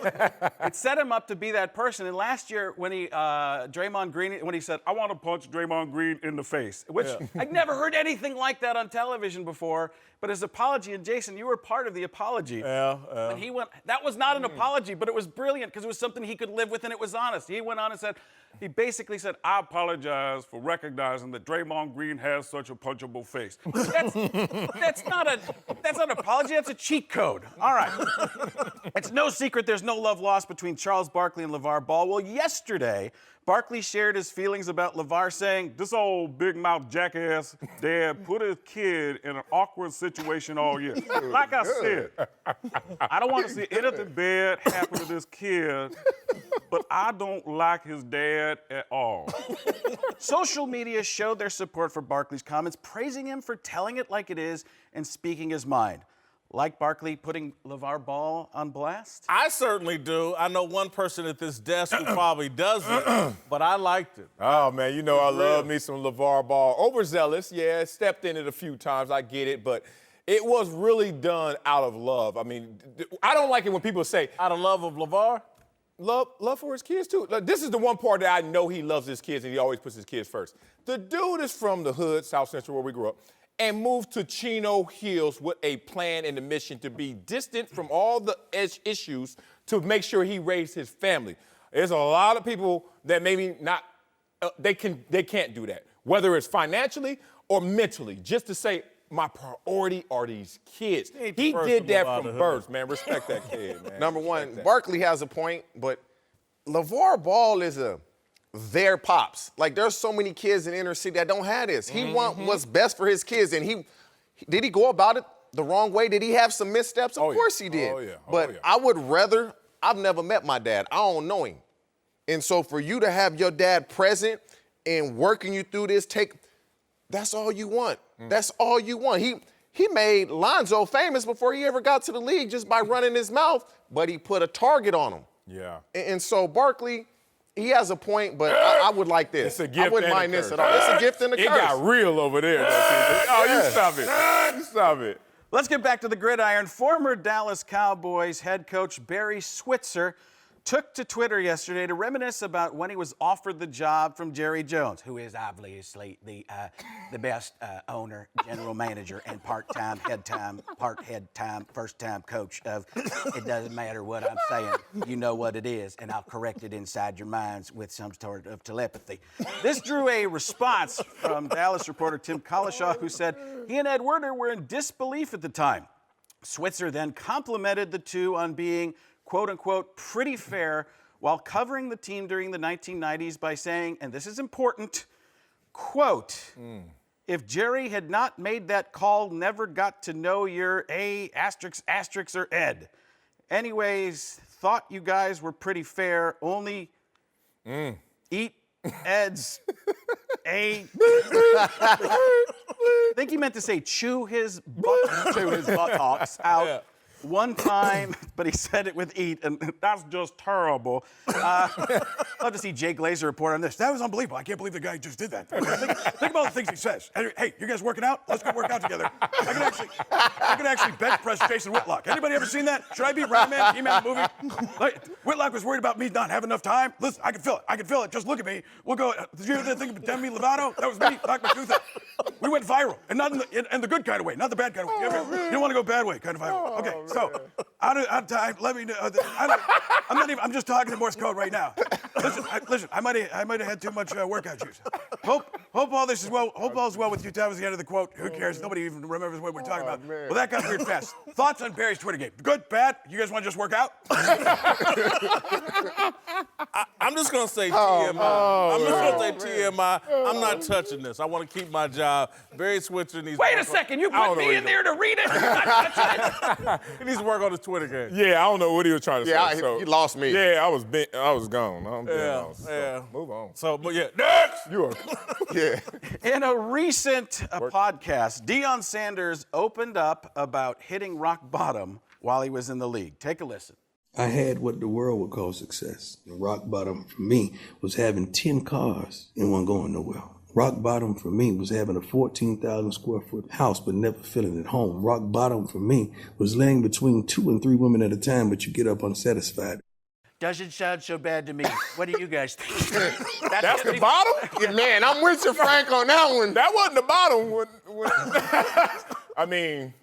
it set him up to be that person. And last year when he said, I want to punch Draymond Green in the face, which I'd never heard anything like that on television before. But his apology, and Jason, you were part of the apology. When he went, that was not an apology, but it was brilliant because it was something he could live with and it was honest. He went on and said, He basically said, I apologize for recognizing that Draymond Green has such a punchable face. That's not an apology, that's a cheat code. All right. It's no secret there's no love lost between Charles Barkley and LeVar Ball. Well, yesterday, Barkley shared his feelings about LeVar, saying, this old big mouth jackass dad put his kid in an awkward situation all year. Like I said, I don't want to see anything bad happen to this kid, but I don't like his dad at all. Social media showed their support for Barkley's comments, praising him for telling it like it is and speaking his mind. Like Barkley putting LeVar Ball on blast? I certainly do. I know one person at this desk who probably doesn't, but I liked it. Oh, man, you know I love me some LeVar Ball. Overzealous, yeah, stepped in it a few times, I get it, but it was really done out of love. I mean, I don't like it when people say, Out of love of LeVar? love for his kids, too. Like, this is the one part that I know he loves his kids, and he always puts his kids first. The dude is from the hood, South Central, where we grew up, and moved to Chino Hills with a plan and a mission to be distant from all the issues to make sure he raised his family. There's a lot of people that maybe not, they can't do that, whether it's financially or mentally, just to say, my priority are these kids. He did that from birth, man. Respect that kid, man. Number one, Barkley has a point, but LeVar Ball is their pops. Like, there's so many kids in inner city that don't have this. He want what's best for his kids, and did he go about it the wrong way? Did he have some missteps? Of course he did. Oh, yeah. But I would rather, I've never met my dad. I don't know him. And so for you to have your dad present and working you through this, that's all you want. That's all you want. He made Lonzo famous before he ever got to the league just by running his mouth, but he put a target on him. Yeah. And so Barkley, he has a point, but I would like this. It's a gift. I wouldn't mind this at all. It's a gift and a curse. It got real over there. Oh, you stop it. You stop it. Let's get back to the gridiron. Former Dallas Cowboys head coach Barry Switzer took to Twitter yesterday to reminisce about when he was offered the job from Jerry Jones, who is obviously the best owner, general manager, and part-time, first-time coach of it doesn't matter what I'm saying, you know what it is, and I'll correct it inside your minds with some sort of telepathy. This drew a response from Dallas reporter Tim Collishaw, who said he and Ed Werder were in disbelief at the time. Switzer then complimented the two on being quote-unquote, pretty fair while covering the team during the 1990s by saying, and this is important, quote, if Jerry had not made that call, never got to know your A*** or Ed. Anyways, thought you guys were pretty fair, only eat Ed's A. I think he meant to say chew his buttocks out. Yeah. One time, but he said it with eat, and that's just terrible. Love to see Jay Glazer report on this. That was unbelievable. I can't believe the guy just did that. Think about the things he says. Hey, you guys working out? Let's go work out together. I can actually bench press Jason Whitlock. Anybody ever seen that? Should I be Rain Man, He-Man movie? Like, Whitlock was worried about me not having enough time. Listen, I can feel it. Just look at me. We'll go. Did you hear that thing of Demi Lovato? That was me. Knocked my tooth out. We went viral, and not in the good kind of way, not the bad kind of way. You don't want to go bad way, kind of viral. Okay. So, let me know. I'm just talking to Morse code right now. Listen. I might have had too much workout juice. Hope all this is well. Hope all's well with you. That was the end of the quote. Who cares? Nobody even remembers what we're talking about. Man. Well, that got weird fast. Thoughts on Barry's Twitter game? Good, bad? You guys want to just work out? I'm just gonna say TMI. I'm just gonna say TMI. I'm not touching this. I want to keep my job. Barry Switzer needs. Wait a second. You put me in there to read it. You're not touching it. He needs to work on his Twitter game. Yeah, I don't know what he was trying to say. So, you lost me. Yeah, I was gone. Yeah. Move on. So, but yeah, next. You are. Yeah. In a recent podcast, Deion Sanders opened up about hitting rock bottom while he was in the league. Take a listen. I had what the world would call success. The rock bottom for me was having 10 cars and one going nowhere. Rock bottom for me was having a 14,000 square foot house but never feeling at home. Rock bottom for me was laying between 2 and 3 women at a time, but you get up unsatisfied. Doesn't sound so bad to me. What do you guys think? That's the bottom? Yeah, man, I'm with you, Frank, on that one. That wasn't the bottom. I mean,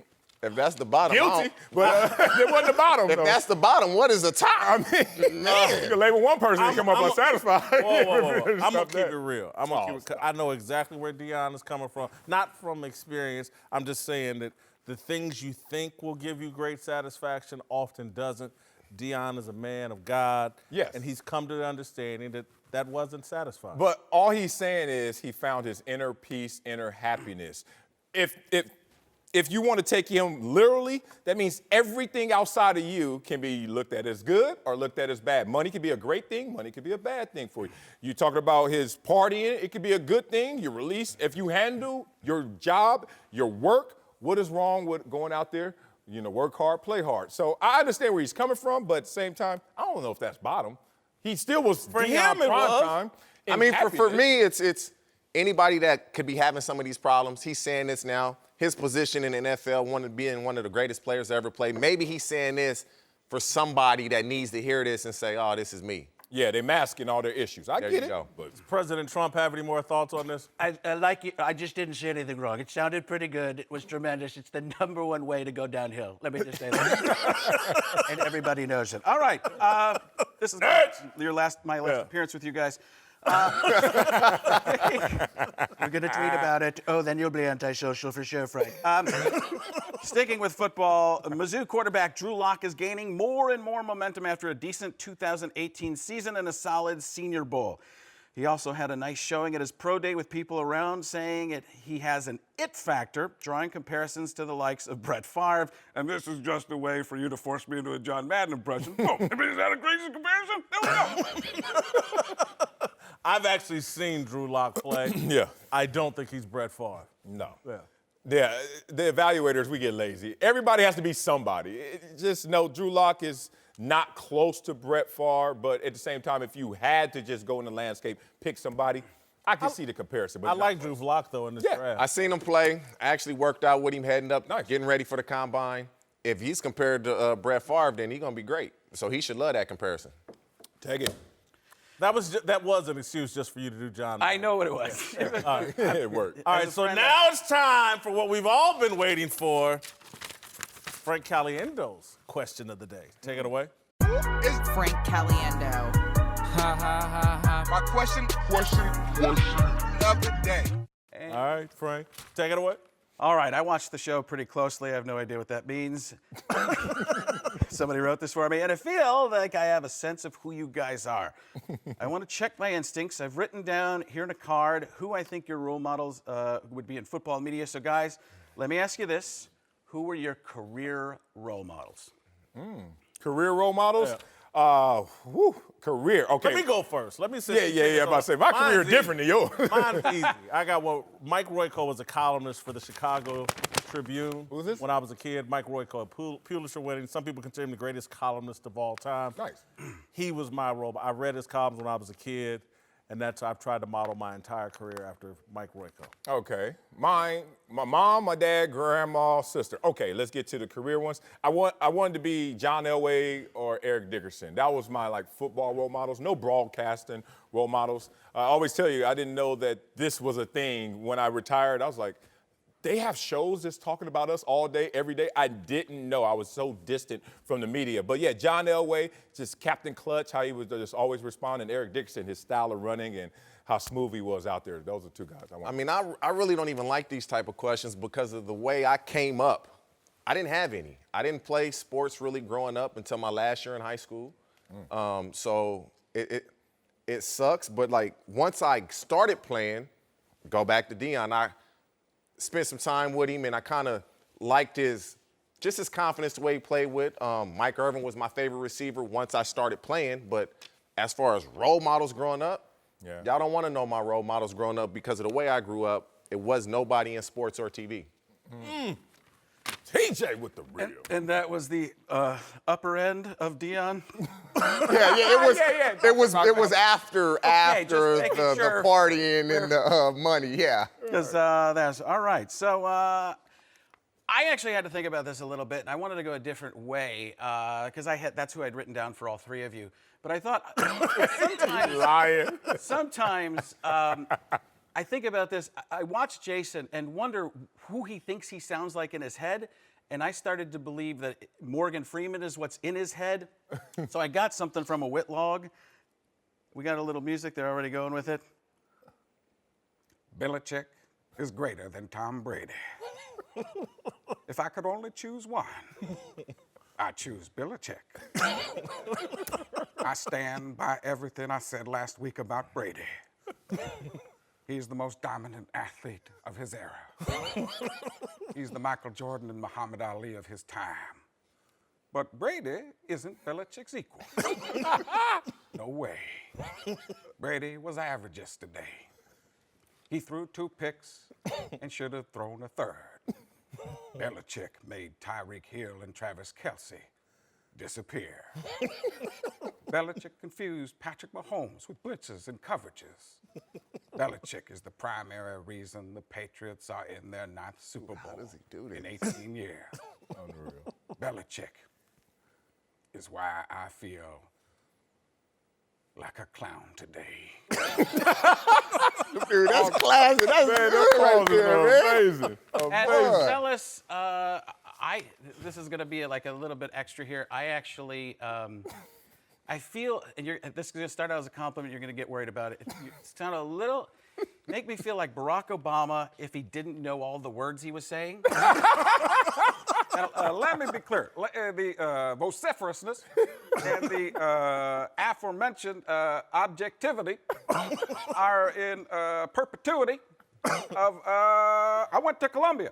If that's the bottom, Guilty, but it wasn't the bottom. If that's the bottom, what is the top? I mean, you can label one person and come up unsatisfied. Whoa. I'm going to keep it real. I know exactly where Deion is coming from. Not from experience. I'm just saying that the things you think will give you great satisfaction often doesn't. Deion is a man of God. Yes. And he's come to the understanding that that wasn't satisfying. But all he's saying is he found his inner peace, inner happiness. If you want to take him literally, that means everything outside of you can be looked at as good or looked at as bad. Money can be a great thing. Money can be a bad thing for you. You talking about his partying, it could be a good thing. You release, if you handle your job, your work, what is wrong with going out there? Work hard, play hard. So I understand where he's coming from, but at the same time, I don't know if that's bottom. He still was for him. It was. Time. I mean, for me, it's anybody that could be having some of these problems. He's saying this now. His position in the NFL, being one of the greatest players to ever play. Maybe he's saying this for somebody that needs to hear this and say, "Oh, this is me." Yeah, they're masking all their issues. I get it. But does President Trump have any more thoughts on this? I like you. I just didn't say anything wrong. It sounded pretty good. It was tremendous. It's the #1 way to go downhill. Let me just say that. And everybody knows it. All right. This is my last appearance with you guys. We're going to tweet about it. Oh, then you'll be antisocial for sure, Frank. Sticking with football, Mizzou quarterback Drew Lock is gaining more and more momentum after a decent 2018 season and a solid Senior Bowl. He also had a nice showing at his pro day with people around saying he has an it factor, drawing comparisons to the likes of Brett Favre. And this is just a way for you to force me into a John Madden impression. Oh, I mean, is that a crazy comparison? No. I've actually seen Drew Lock play. Yeah. I don't think he's Brett Favre. No. Yeah. The evaluators, we get lazy. Everybody has to be somebody. Just know Drew Lock is not close to Brett Favre, but at the same time, if you had to just go in the landscape, pick somebody, I can see the comparison. But I like Drew Lock, though, in this draft. I seen him play. I actually worked out with him heading up, getting ready for the combine. If he's compared to Brett Favre, then he's going to be great. So he should love that comparison. Take it. That was an excuse just for you to do John. I know what it was. All right. It worked. All right, so now it's time for what we've all been waiting for. Frank Caliendo's question of the day. Take it away. It's Frank Caliendo. My question of the day. All right, Frank, take it away. All right, I watched the show pretty closely. I have no idea what that means. Somebody wrote this for me, and I feel like I have a sense of who you guys are. I want to check my instincts. I've written down here in a card who I think your role models would be in football and media. So, guys, let me ask you this. Who were your career role models? Career role models? Yeah. Career. Okay. Let me go first. Let me say. Yeah. I'm about to say, my career is different than yours. Mine's easy. I got one. Mike Royko was a columnist for the Chicago Tribune. Who's this? When I was a kid, Mike Royko, Pulitzer winning. Some people consider him the greatest columnist of all time. Nice. He was my role. I read his columns when I was a kid, and I've tried to model my entire career after Mike Royko. Okay. Mine, my mom, my dad, grandma, sister. Okay, let's get to the career ones. I wanted to be John Elway or Eric Dickerson. That was my football role models. No broadcasting role models. I always tell you, I didn't know that this was a thing. When I retired, I was like, they have shows that's talking about us all day, every day. I didn't know. I was so distant from the media. But yeah, John Elway, just Captain Clutch, how he was just always responding. Eric Dickerson, his style of running and how smooth he was out there. Those are two guys I want. I mean, I really don't even like these type of questions because of the way I came up. I didn't have any. I didn't play sports really growing up until my last year in high school. So it sucks. But once I started playing, go back to Deion, I spent some time with him, and I kind of liked his confidence, the way he played with. Mike Irvin was my favorite receiver once I started playing. But as far as role models growing up, y'all don't want to know my role models growing up because of the way I grew up. It was nobody in sports or TV. TJ with the real. And that was the upper end of Deion? It was after the partying and the money, Because that's all right. So I actually had to think about this a little bit, and I wanted to go a different way because that's who I'd written down for all three of you. But I thought sometimes I think about this. I watch Jason and wonder who he thinks he sounds like in his head. and I started to believe that Morgan Freeman is what's in his head. So I got something from a Whitlock. We got a little music. They're already going with it. Belichick is greater than Tom Brady. If I could only choose one, I choose Belichick. I stand by everything I said last week about Brady. He's the most dominant athlete of his era. He's the Michael Jordan and Muhammad Ali of his time. But Brady isn't Belichick's equal. No way. Brady was average yesterday. He threw 2 picks and should have thrown a third. Belichick made Tyreek Hill and Travis Kelce disappear. Belichick confused Patrick Mahomes with blitzes and coverages. Belichick is the primary reason the Patriots are in their 9th Super Bowl in 18 years. Unreal. Belichick is why I feel like a clown today. Dude, that's classic. That's good right there, man. Amazing. And Amazing. Marcellus, this is going to be like a little bit extra here. I actually, I feel, and this is going to start out as a compliment. You're going to get worried about it. It's kind of a little, make me feel like Barack Obama if he didn't know all the words he was saying. Let me be clear. The vociferousness and the aforementioned objectivity are in perpetuity of I went to Columbia.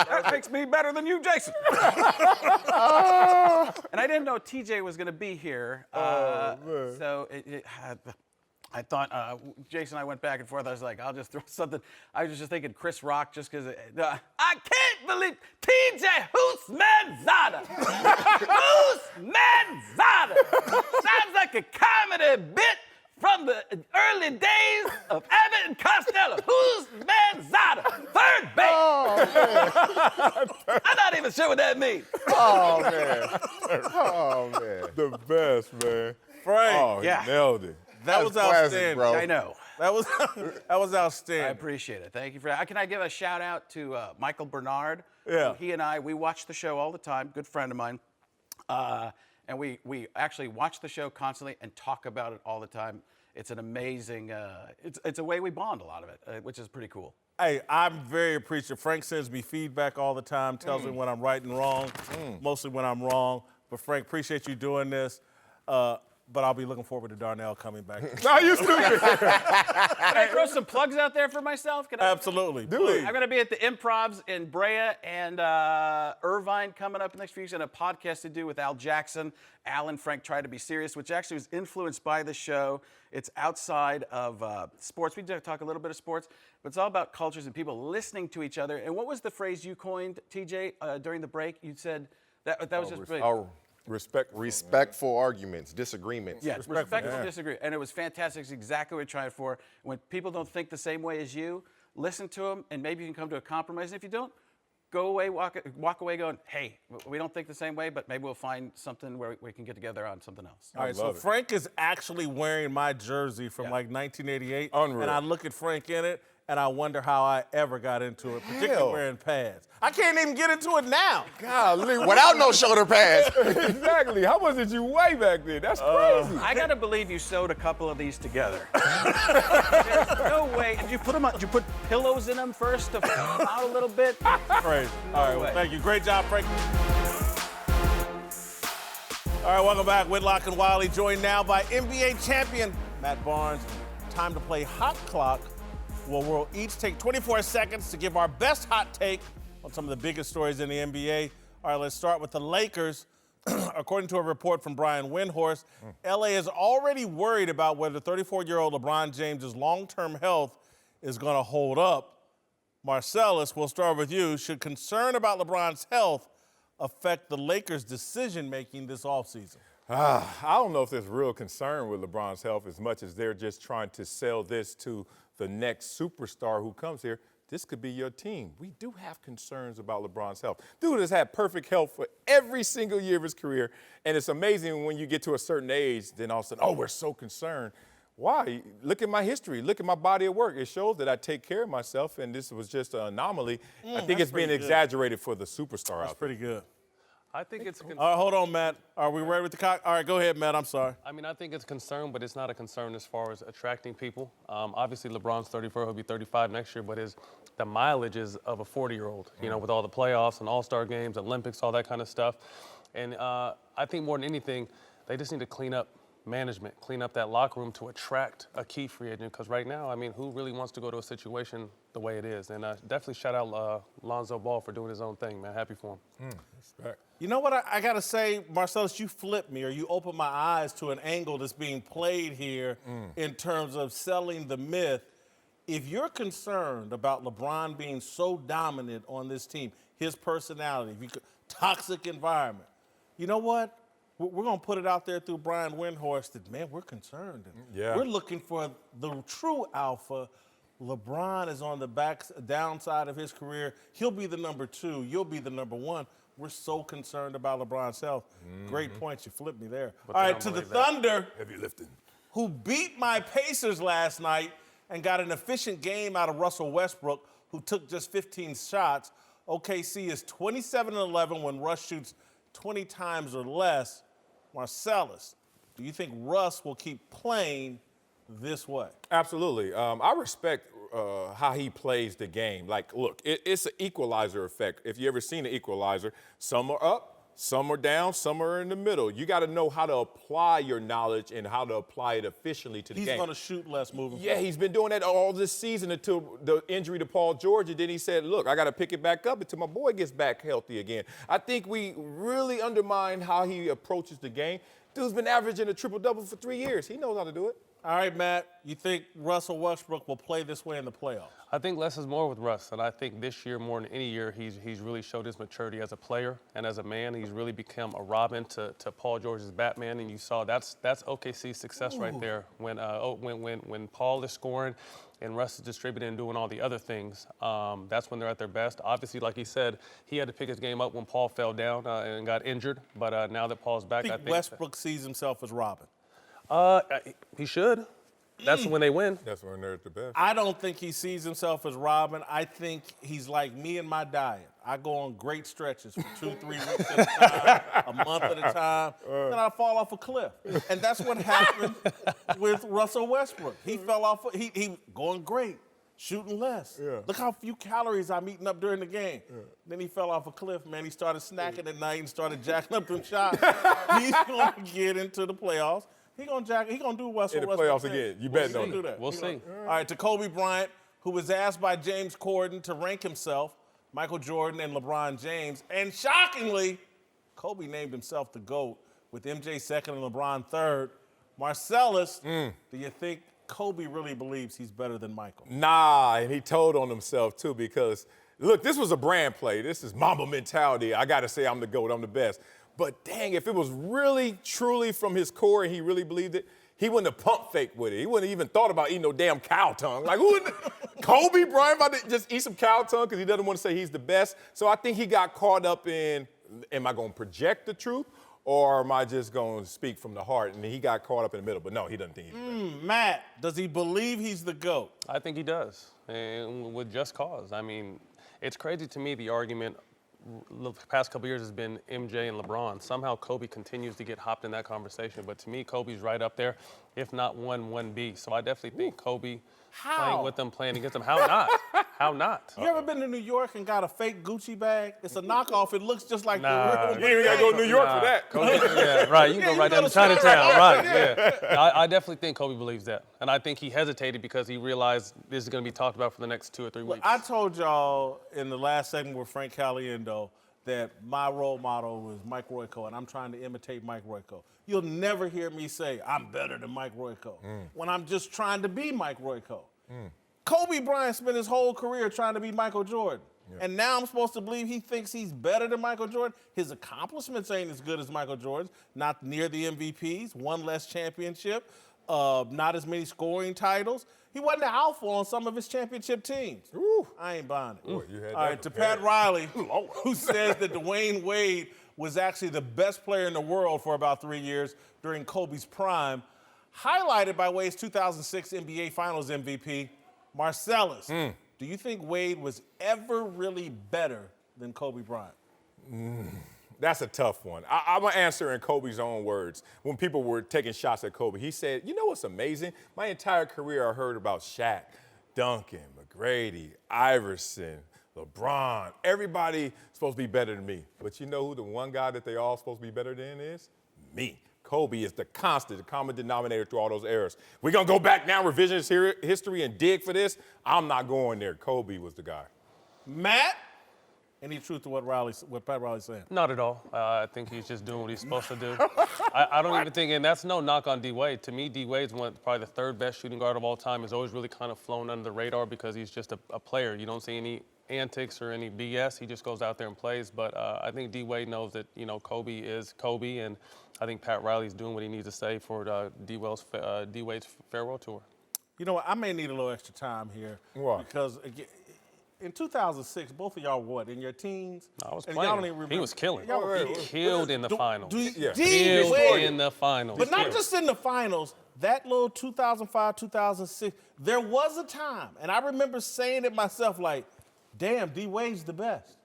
That makes me better than you, Jason. And I didn't know TJ was going to be here. So I thought, Jason and I went back and forth. I was like, I'll just throw something. I was just thinking Chris Rock just because. I can't believe TJ Husmanzada. Husmanzada. Sounds like a comedy bit from the early days of Abbott and Costello. Husmanzada. Third base. Oh, man. I'm not even sure what that means. Oh, man. Oh, man. The best, man. Frank. Oh, he nailed it. That was classic, outstanding. bro. I know. That was outstanding. I appreciate it. Thank you for that. Can I give a shout out to Michael Bernard? Yeah. He and I, we watch the show all the time. Good friend of mine. And we actually watch the show constantly and talk about it all the time. It's an amazing, it's a way we bond a lot of it, which is pretty cool. Hey, I'm very appreciative. Frank sends me feedback all the time, tells me when I'm right and wrong, mostly when I'm wrong. But Frank, appreciate you doing this. But I'll be looking forward to Darnell coming back. No, you stupid. Can I throw some plugs out there for myself? Can I? Absolutely. Do it. I'm going to be at the Improvs in Brea and Irvine coming up next few weeks, and a podcast to do with Al Jackson. Al and Frank Try to Be Serious, which actually was influenced by the show. It's outside of sports. We do talk a little bit of sports, but it's all about cultures and people listening to each other. And what was the phrase you coined, TJ, during the break? You said that was just brilliant. Respectful arguments, disagreements. Yeah, respectful disagree. And it was fantastic. It's exactly what we're trying for. When people don't think the same way as you, listen to them, and maybe you can come to a compromise. And if you don't, go away, walk away going, hey, we don't think the same way, but maybe we'll find something where we can get together on something else. All right, so Frank is actually wearing my jersey from like 1988. Unreal. And I look at Frank in it, and I wonder how I ever got into it, particularly wearing pads. I can't even get into it now. Golly. Without no shoulder pads. Exactly. How much did you weigh back then? That's crazy. I gotta believe you sewed a couple of these together. There's no way. Did you put them on? Did you put pillows in them first to fill them out a little bit? Great. All right, well, thank you. Great job, Frank. All right, welcome back. Whitlock and Wiley, joined now by NBA champion Matt Barnes. Time to play Hot Clock. Well, we'll each take 24 seconds to give our best hot take on some of the biggest stories in the NBA. All right, let's start with the Lakers. According to a report from Brian Windhorst, LA is already worried about whether 34-year-old LeBron James' long-term health is going to hold up. Marcellus, we'll start with you. Should concern about LeBron's health affect the Lakers' decision-making this offseason? I don't know if there's real concern with LeBron's health as much as they're just trying to sell this to the next superstar who comes here. This could be your team. We do have concerns about LeBron's health. Dude has had perfect health for every single year of his career, and it's amazing when you get to a certain age, then all of a sudden, oh, we're so concerned. Why? Look at my history. Look at my body of work. It shows that I take care of myself, and this was just an anomaly. I think it's being exaggerated for the superstar out there. That's pretty good. I think it's. All right, hold on, Matt. Are we ready with the cock? All right, go ahead, Matt. I'm sorry. I mean, I think it's a concern, but it's not a concern as far as attracting people. Obviously, LeBron's 34; he'll be 35 next year. But the mileage is of a 40-year-old. You know, with all the playoffs and All-Star games, Olympics, all that kind of stuff. And I think more than anything, they just need to clean up management, clean up that locker room to attract a key free agent. Because right now, I mean, who really wants to go to a situation the way it is? And definitely shout out Lonzo Ball for doing his own thing, man. Happy for him. Respect. You know what I got to say, Marcellus, you flipped me, or you opened my eyes to an angle that's being played here in terms of selling the myth. If you're concerned about LeBron being so dominant on this team, his personality, toxic environment, you know what? We're going to put it out there through Brian Windhorst that, man, we're concerned. Yeah. We're looking for the true alpha. LeBron is on the downside of his career. He'll be the number 2. You'll be the number 1. We're so concerned about LeBron's health. Great points. You flipped me there. All right, to the Thunder, Heavy lifting. who beat my Pacers last night and got an efficient game out of Russell Westbrook, who took just 15 shots. OKC is 27-11 when Russ shoots 20 times or less. Marcellus, do you think Russ will keep playing this way? Absolutely. I respect how he plays the game. Like, look, it's an equalizer effect. If you ever seen an equalizer, some are up, some are down, some are in the middle. You got to know how to apply your knowledge and how to apply it efficiently to the game. He's going to shoot less moving Yeah, he's been doing that all this season until the injury to Paul George. And then he said, look, I got to pick it back up until my boy gets back healthy again. I think we really undermine how he approaches the game. Dude's been averaging a triple-double for 3 years. He knows how to do it. All right, Matt, you think Russell Westbrook will play this way in the playoffs? I think less is more with Russ, and I think this year more than any year he's really showed his maturity as a player and as a man. He's really become a Robin to Paul George's Batman, and you saw that's OKC's success right there. When Paul is scoring and Russ is distributing and doing all the other things, that's when they're at their best. Obviously, like he said, he had to pick his game up when Paul fell down and got injured, but now that Paul's back, I think Westbrook sees himself as Robin. He should. That's when they win. That's when they're at the best. I don't think he sees himself as Robin. I think he's like me and my diet. I go on great stretches for 2-3 weeks at a time, a month at a time, then I fall off a cliff. And that's what happened with Russell Westbrook. He fell off. He going great, shooting less. Yeah. Look how few calories I'm eating up during the game. Yeah. Then he fell off a cliff, man. He started snacking at night and started jacking up them shots. He's going to get into the playoffs. He gonna do Russell in the Westbrook playoffs again. You bet on do that. We'll see. All right, to Kobe Bryant, who was asked by James Corden to rank himself, Michael Jordan and LeBron James, and shockingly, Kobe named himself the GOAT with MJ second and LeBron third. Marcellus, do you think Kobe really believes he's better than Michael? Nah, and he told on himself too because, look, this was a brand play. This is Mamba mentality. I got to say I'm the GOAT, I'm the best. But dang, if it was really, truly from his core and he really believed it, he wouldn't have pump faked with it. He wouldn't have even thought about eating no damn cow tongue. Like, who would Kobe Bryant about to just eat some cow tongue because he doesn't want to say he's the best? So I think he got caught up in, am I going to project the truth or am I just going to speak from the heart? And he got caught up in the middle. But no, he doesn't think he's the best. Matt, does he believe he's the GOAT? I think he does, and with just cause. I mean, it's crazy to me the argument the past couple years has been MJ and LeBron. Somehow Kobe continues to get hopped in that conversation, but to me, Kobe's right up there, if not 1B. So I definitely think Kobe playing with them, playing against them. How not? How not? You ever been to New York and got a fake Gucci bag? It's a knockoff. It looks just like the real. You ain't even got to go to New York for that. Yeah, right. You can go right down to Chinatown. Right, yeah. I definitely think Kobe believes that. And I think he hesitated because he realized this is going to be talked about for the next 2 or 3 weeks. I told y'all in the last segment with Frank Caliendo that my role model was Mike Royko, and I'm trying to imitate Mike Royko. You'll never hear me say, I'm better than Mike Royko, when I'm just trying to be Mike Royko. Kobe Bryant spent his whole career trying to be Michael Jordan. Yeah. And now I'm supposed to believe he thinks he's better than Michael Jordan? His accomplishments ain't as good as Michael Jordan's. Not near the MVPs, one less championship, not as many scoring titles. He wasn't the alpha on some of his championship teams. Ooh. I ain't buying it. Ooh, you had all right, to Pat Riley, who says that Dwayne Wade was actually the best player in the world for about 3 years during Kobe's prime. highlighted by Wade's 2006 NBA Finals MVP, Marcellus. Do you think Wade was ever really better than Kobe Bryant? That's a tough one. I'm going to answer in Kobe's own words. When people were taking shots at Kobe, he said, you know what's amazing? My entire career I heard about Shaq, Duncan, McGrady, Iverson, LeBron. Everybody supposed to be better than me. But you know who the one guy that they all supposed to be better than is? Me. Kobe is the constant, the common denominator through all those eras. We're going to go back now, revisionist history, and dig for this? I'm not going there. Kobe was the guy. Matt? Any truth to what Pat Riley's saying? Not at all. I think he's just doing what he's supposed to do. I don't even think, and that's no knock on D Wade. To me, D Wade's probably the third best shooting guard of all time. He's always really kind of flown under the radar because he's just a player. You don't see any antics or any BS. He just goes out there and plays. But I think D Wade knows that Kobe is Kobe, and I think Pat Riley's doing what he needs to say for D Wade's farewell tour. You know what? I may need a little extra time here. Why? Because again, in 2006, both of y'all were what, in your teens? I was And playing. y'all don't even remember. He was killing. Y'all He killed in the finals. Yeah. D Killed Wade. in the finals. But not just in the finals, that little 2005, 2006, there was a time, and I remember saying it myself like, damn, D Wade's the best.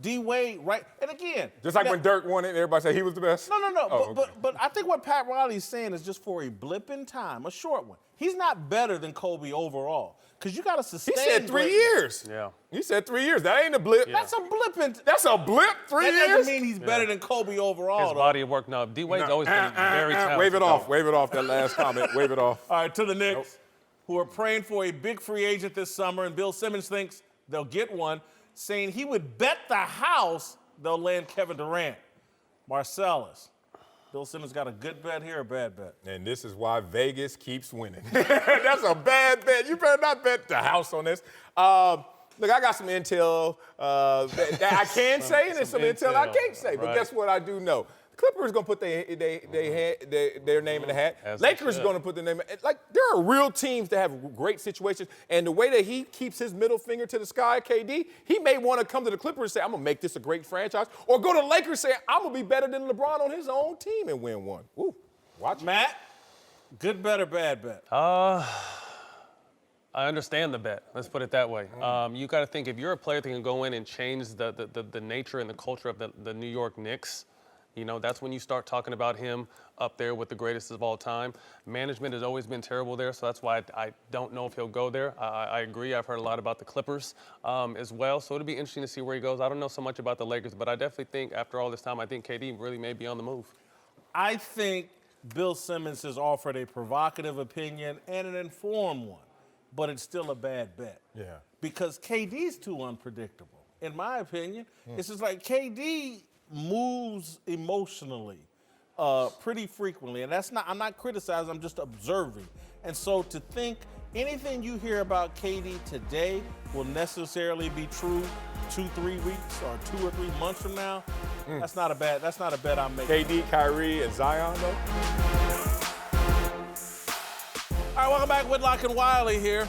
D Wade, right? And again. Just like when Dirk won it, everybody said he was the best? No. Oh, But I think what Pat Riley's saying is just for a blip in time, a short one. He's not better than Kobe overall. Because you got to sustain. He said 3 years. Yeah. He said 3 years. That ain't a blip. That's a blip in. That's a blip, 3 years? That doesn't mean he's better than Kobe overall. His though. body of work. No, D Wade's always been very talented. Wave it off. Wave it off, that last comment. Wave it off. All right, to the Knicks, who are praying for a big free agent this summer, and Bill Simmons thinks they'll get one, saying he would bet the house they'll land Kevin Durant. Marcellus. Bill Simmons got a good bet here, a bad bet? And this is why Vegas keeps winning. That's a bad bet. You better not bet the house on this. Look, I got some intel that I can say, and there's some intel I can't say. But guess what I do know? Clippers going to put their name in the hat. Lakers going to put their name in. Like, there are real teams that have great situations. And the way that he keeps his middle finger to the sky, KD, he may want to come to the Clippers and say, I'm going to make this a great franchise. Or go to the Lakers and say, I'm going to be better than LeBron on his own team and win one. Ooh, watch. Matt, good bet or bad bet? I understand the bet. Let's put it that way. You got to think, if you're a player that can go in and change the nature and the culture of the New York Knicks, that's when you start talking about him up there with the greatest of all time. Management has always been terrible there, so that's why I don't know if he'll go there. I agree. I've heard a lot about the Clippers as well, so it'll be interesting to see where he goes. I don't know so much about the Lakers, but I definitely think after all this time, I think KD really may be on the move. I think Bill Simmons has offered a provocative opinion and an informed one, but it's still a bad bet. Yeah. Because KD's too unpredictable. In my opinion, it's just like KD moves emotionally pretty frequently, and I'm not criticizing, I'm just observing. And so to think anything you hear about KD today will necessarily be true 2-3 weeks or 2 or 3 months from now, that's not a bet I'm making. KD, Kyrie, and Zion, though? All right, welcome back. Whitlock and Wiley here.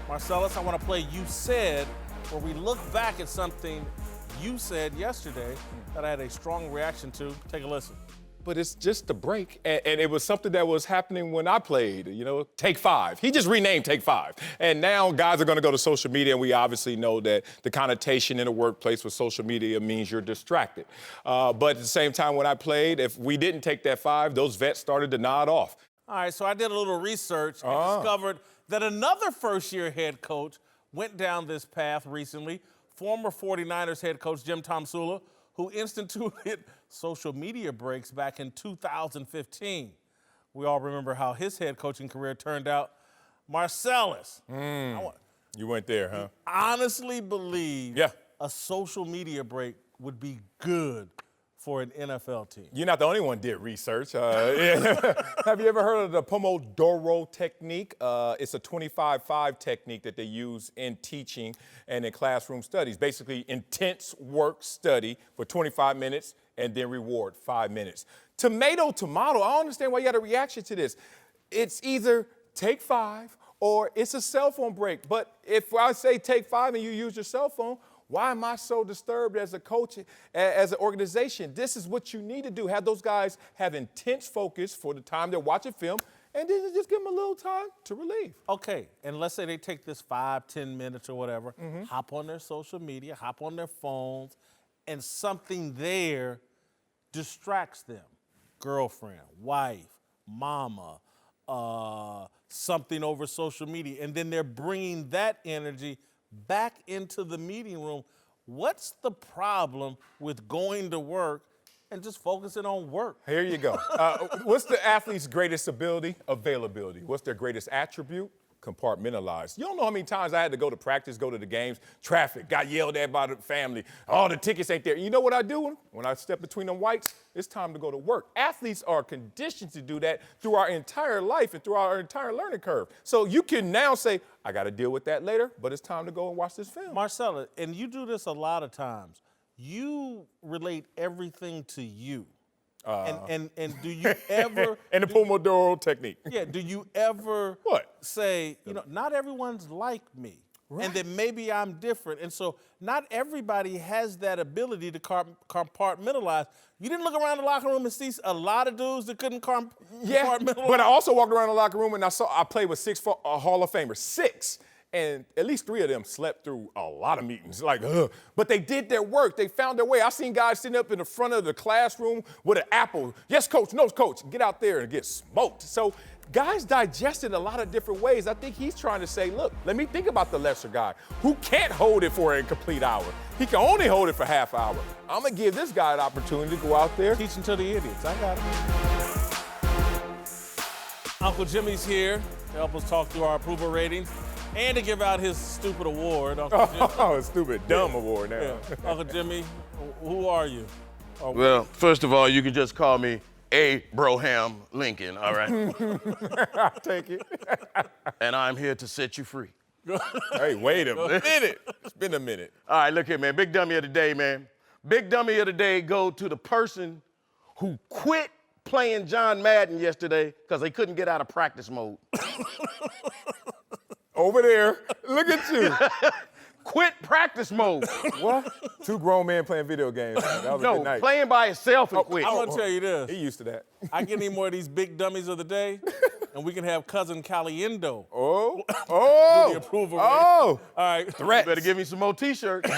Marcellus, I want to play You Said, where we look back at something you said yesterday that I had a strong reaction to. Take a listen. But it's just a break. And it was something that was happening when I played, Take 5. He just renamed Take 5. And now guys are going to go to social media, and we obviously know that the connotation in the workplace with social media means you're distracted. But at the same time, when I played, if we didn't take that 5, those vets started to nod off. All right, so I did a little research and discovered that another first-year head coach went down this path recently. Former 49ers head coach Jim Tomsula, who instituted social media breaks back in 2015. We all remember how his head coaching career turned out. Marcellus. You went there, huh? I honestly believe a social media break would be good for an NFL team. You're not the only one did research. Have you ever heard of the Pomodoro technique? It's a 25-5 technique that they use in teaching and in classroom studies. Basically, intense work study for 25 minutes and then reward 5 minutes. Tomato. I don't understand why you got a reaction to this. It's either take 5 or it's a cell phone break. But if I say take 5 and you use your cell phone, why am I so disturbed as a coach, as an organization? This is what you need to do. Have those guys have intense focus for the time they're watching film and then just give them a little time to relieve. Okay, and let's say they take this 5-10 minutes or whatever, hop on their social media, hop on their phones, and something there distracts them. Girlfriend, wife, mama, something over social media, and then they're bringing that energy back into the meeting room. What's the problem with going to work and just focusing on work? Here you go. What's the athlete's greatest ability? Availability. What's their greatest attribute? Compartmentalized. You don't know how many times I had to go to practice, go to the games, traffic, got yelled at by the family. Oh, the tickets ain't there. You know what I do? When I step between them whites, it's time to go to work. Athletes are conditioned to do that through our entire life and through our entire learning curve. So you can now say, I got to deal with that later, but it's time to go and watch this film. Marcella, and you do this a lot of times. You relate everything to you. And do you ever and the Pomodoro technique. Yeah, do you ever say, not everyone's like me. Right. And that maybe I'm different. And so not everybody has that ability to compartmentalize. You didn't look around the locker room and see a lot of dudes that couldn't compartmentalize? But I also walked around the locker room and I played with 6 Hall of Famers. 6. And at least 3 of them slept through a lot of meetings, but they did their work. They found their way. I seen guys sitting up in the front of the classroom with an apple. Yes, coach, no, coach. Get out there and get smoked. So guys digested a lot of different ways. I think he's trying to say, look, let me think about the lesser guy who can't hold it for a complete hour. He can only hold it for half hour. I'm going to give this guy an opportunity to go out there. Teaching to the idiots. I got it. Uncle Jimmy's here to help us talk through our approval ratings. And to give out his stupid award, Uncle Jimmy. Oh, stupid, dumb award now. Yeah. Uncle Jimmy, who are you? Well, first of all, you can just call me Abraham Lincoln, all right? I'll take it. And I'm here to set you free. Hey, wait a minute. It's been a minute. All right, look here, man. Big dummy of the day, man. Big dummy of the day go to the person who quit playing John Madden yesterday because they couldn't get out of practice mode. Over there, look at you. Quit practice mode. What? 2 grown men playing video games. That was a good night. Playing by himself and quit. I'm going to tell you this. He used to that. I get any more of these big dummies of the day, and we can have cousin Caliendo. Oh. Do the approval rating. All right. Threats. Better give me some more T-shirts.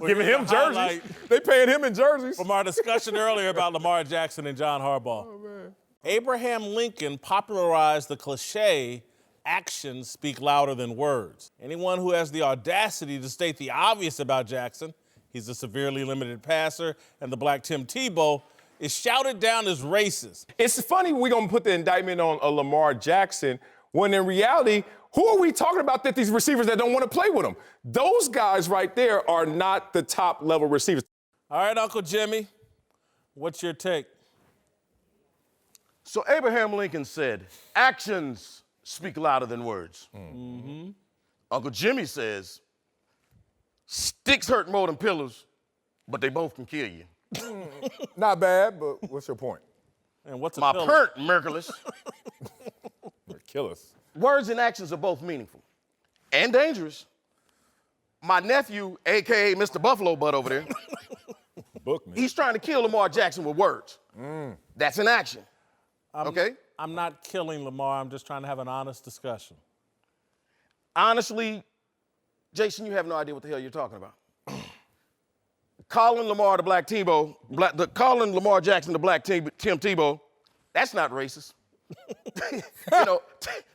Giving him jerseys. They paying him in jerseys. From our discussion earlier about Lamar Jackson and John Harbaugh. Oh, man. Abraham Lincoln popularized the cliche, actions speak louder than words. Anyone who has the audacity to state the obvious about Jackson, he's a severely limited passer, and the black Tim Tebow, is shouted down as racist. It's funny we're going to put the indictment on Lamar Jackson when in reality, who are we talking about that these receivers that don't want to play with him? Those guys right there are not the top level receivers. All right, Uncle Jimmy, what's your take? So Abraham Lincoln said, actions speak louder than words. Mm-hmm. Uncle Jimmy says, sticks hurt more than pillows, but they both can kill you. Not bad, but what's your point? And what's my perk, Merculus? Kill us. Words and actions are both meaningful and dangerous. My nephew, a.k.a. Mr. Buffalo Butt over there, Bookman. He's trying to kill Lamar Jackson with words. That's an action. Okay? I'm not killing Lamar. I'm just trying to have an honest discussion. Honestly, Jason, you have no idea what the hell you're talking about. Calling Lamar the Black Tebow, calling Lamar Jackson the Black Tim Tebow, that's not racist.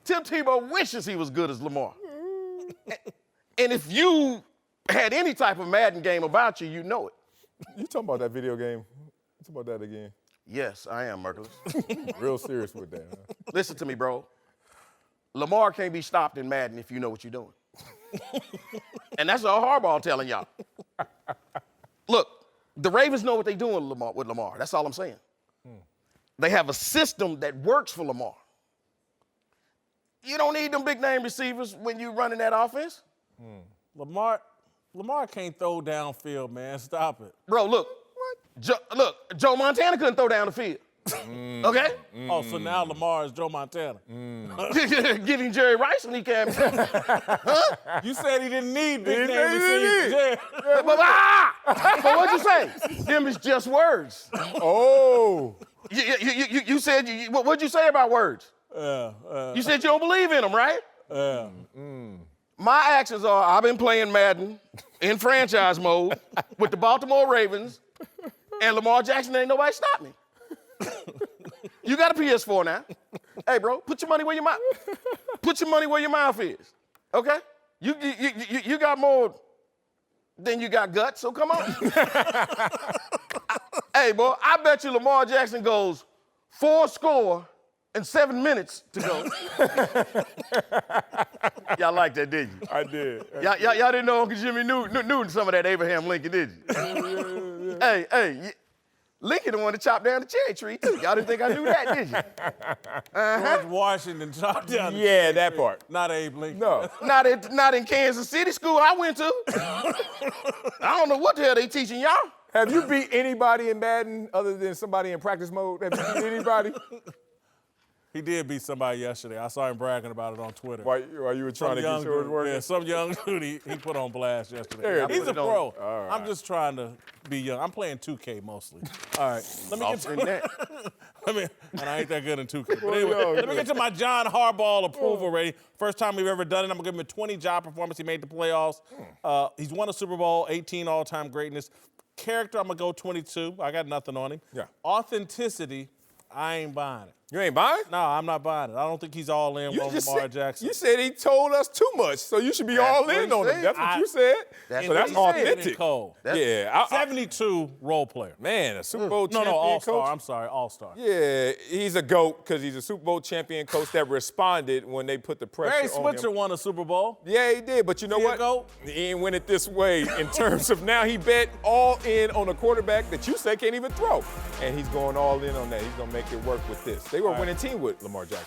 Tim Tebow wishes he was good as Lamar. And if you had any type of Madden game about you, you know it. You talking about that video game? Talk about that again. Yes, I am, Merculus. Real serious with that, huh? Listen to me, bro. Lamar can't be stopped in Madden if you know what you're doing. And that's all Harbaugh telling y'all. Look, the Ravens know what they're doing with Lamar. That's all I'm saying. They have a system that works for Lamar. You don't need them big name receivers when you're running that offense. Lamar can't throw downfield, man. Stop it. Bro, look. Joe Montana couldn't throw down the field. Okay? Oh, so now Lamar is Joe Montana. Getting Jerry Rice when he came. Huh? You said he didn't need big name receivers. But what'd you say? Them is just words. Oh. You said, what'd you say about words? You said you don't believe in him, right? My actions are I've been playing Madden in franchise mode with the Baltimore Ravens, and Lamar Jackson ain't nobody stop me. You got a PS4 now. Hey, bro, put your money where your mouth. Put your money where your mouth is. Okay? You got more than you got guts, so come on. Hey, boy, I bet you Lamar Jackson goes 4 score and 7 minutes to go. Y'all liked that, didn't you? I did. Y'all didn't know Uncle Jimmy knew some of that Abraham Lincoln, did you? Hey, Lincoln the one to chop down the cherry tree, too. Y'all didn't think I knew that, did you? George Washington chopped down the Yeah, that part. Not Abe Lincoln. No. Not in Kansas City school I went to. I don't know what the hell they teaching y'all. Have you beat anybody in Madden other than somebody in practice mode? Have you beat anybody? He did beat somebody yesterday. I saw him bragging about it on Twitter. While you were trying to get sure it was working? Yeah, some young dude he put on blast yesterday. Yeah, He's a pro. All right. I'm just trying to be young. I'm playing 2K mostly. All right. Let me get to that. and I ain't that good in 2K. But anyway, let me get to my John Harbaugh approval rating. First time we've ever done it. I'm going to give him a 20 job performance. He made the playoffs. He's won a Super Bowl, 18 all-time greatness. Character, I'm going to go 22. I got nothing on him. Yeah. Authenticity, I ain't buying it. You ain't buying? No, I'm not buying it. I don't think he's all in on Lamar Jackson. You said he told us too much, so you should be all in on him. That's what you said. So that's authentic. Yeah. 72 role player. Man, a Super Bowl champion all-star. coach. I'm sorry, all-star. Yeah, he's a GOAT because he's a Super Bowl champion coach that responded when they put the pressure Barry on Switzer him. won a Super Bowl. Yeah, he did, but you know what? GOAT? He ain't win it this way in terms of now he bet all in on a quarterback that you say can't even throw. And he's going all in on that. He's going to make it work with this. They were a winning team with Lamar Jackson.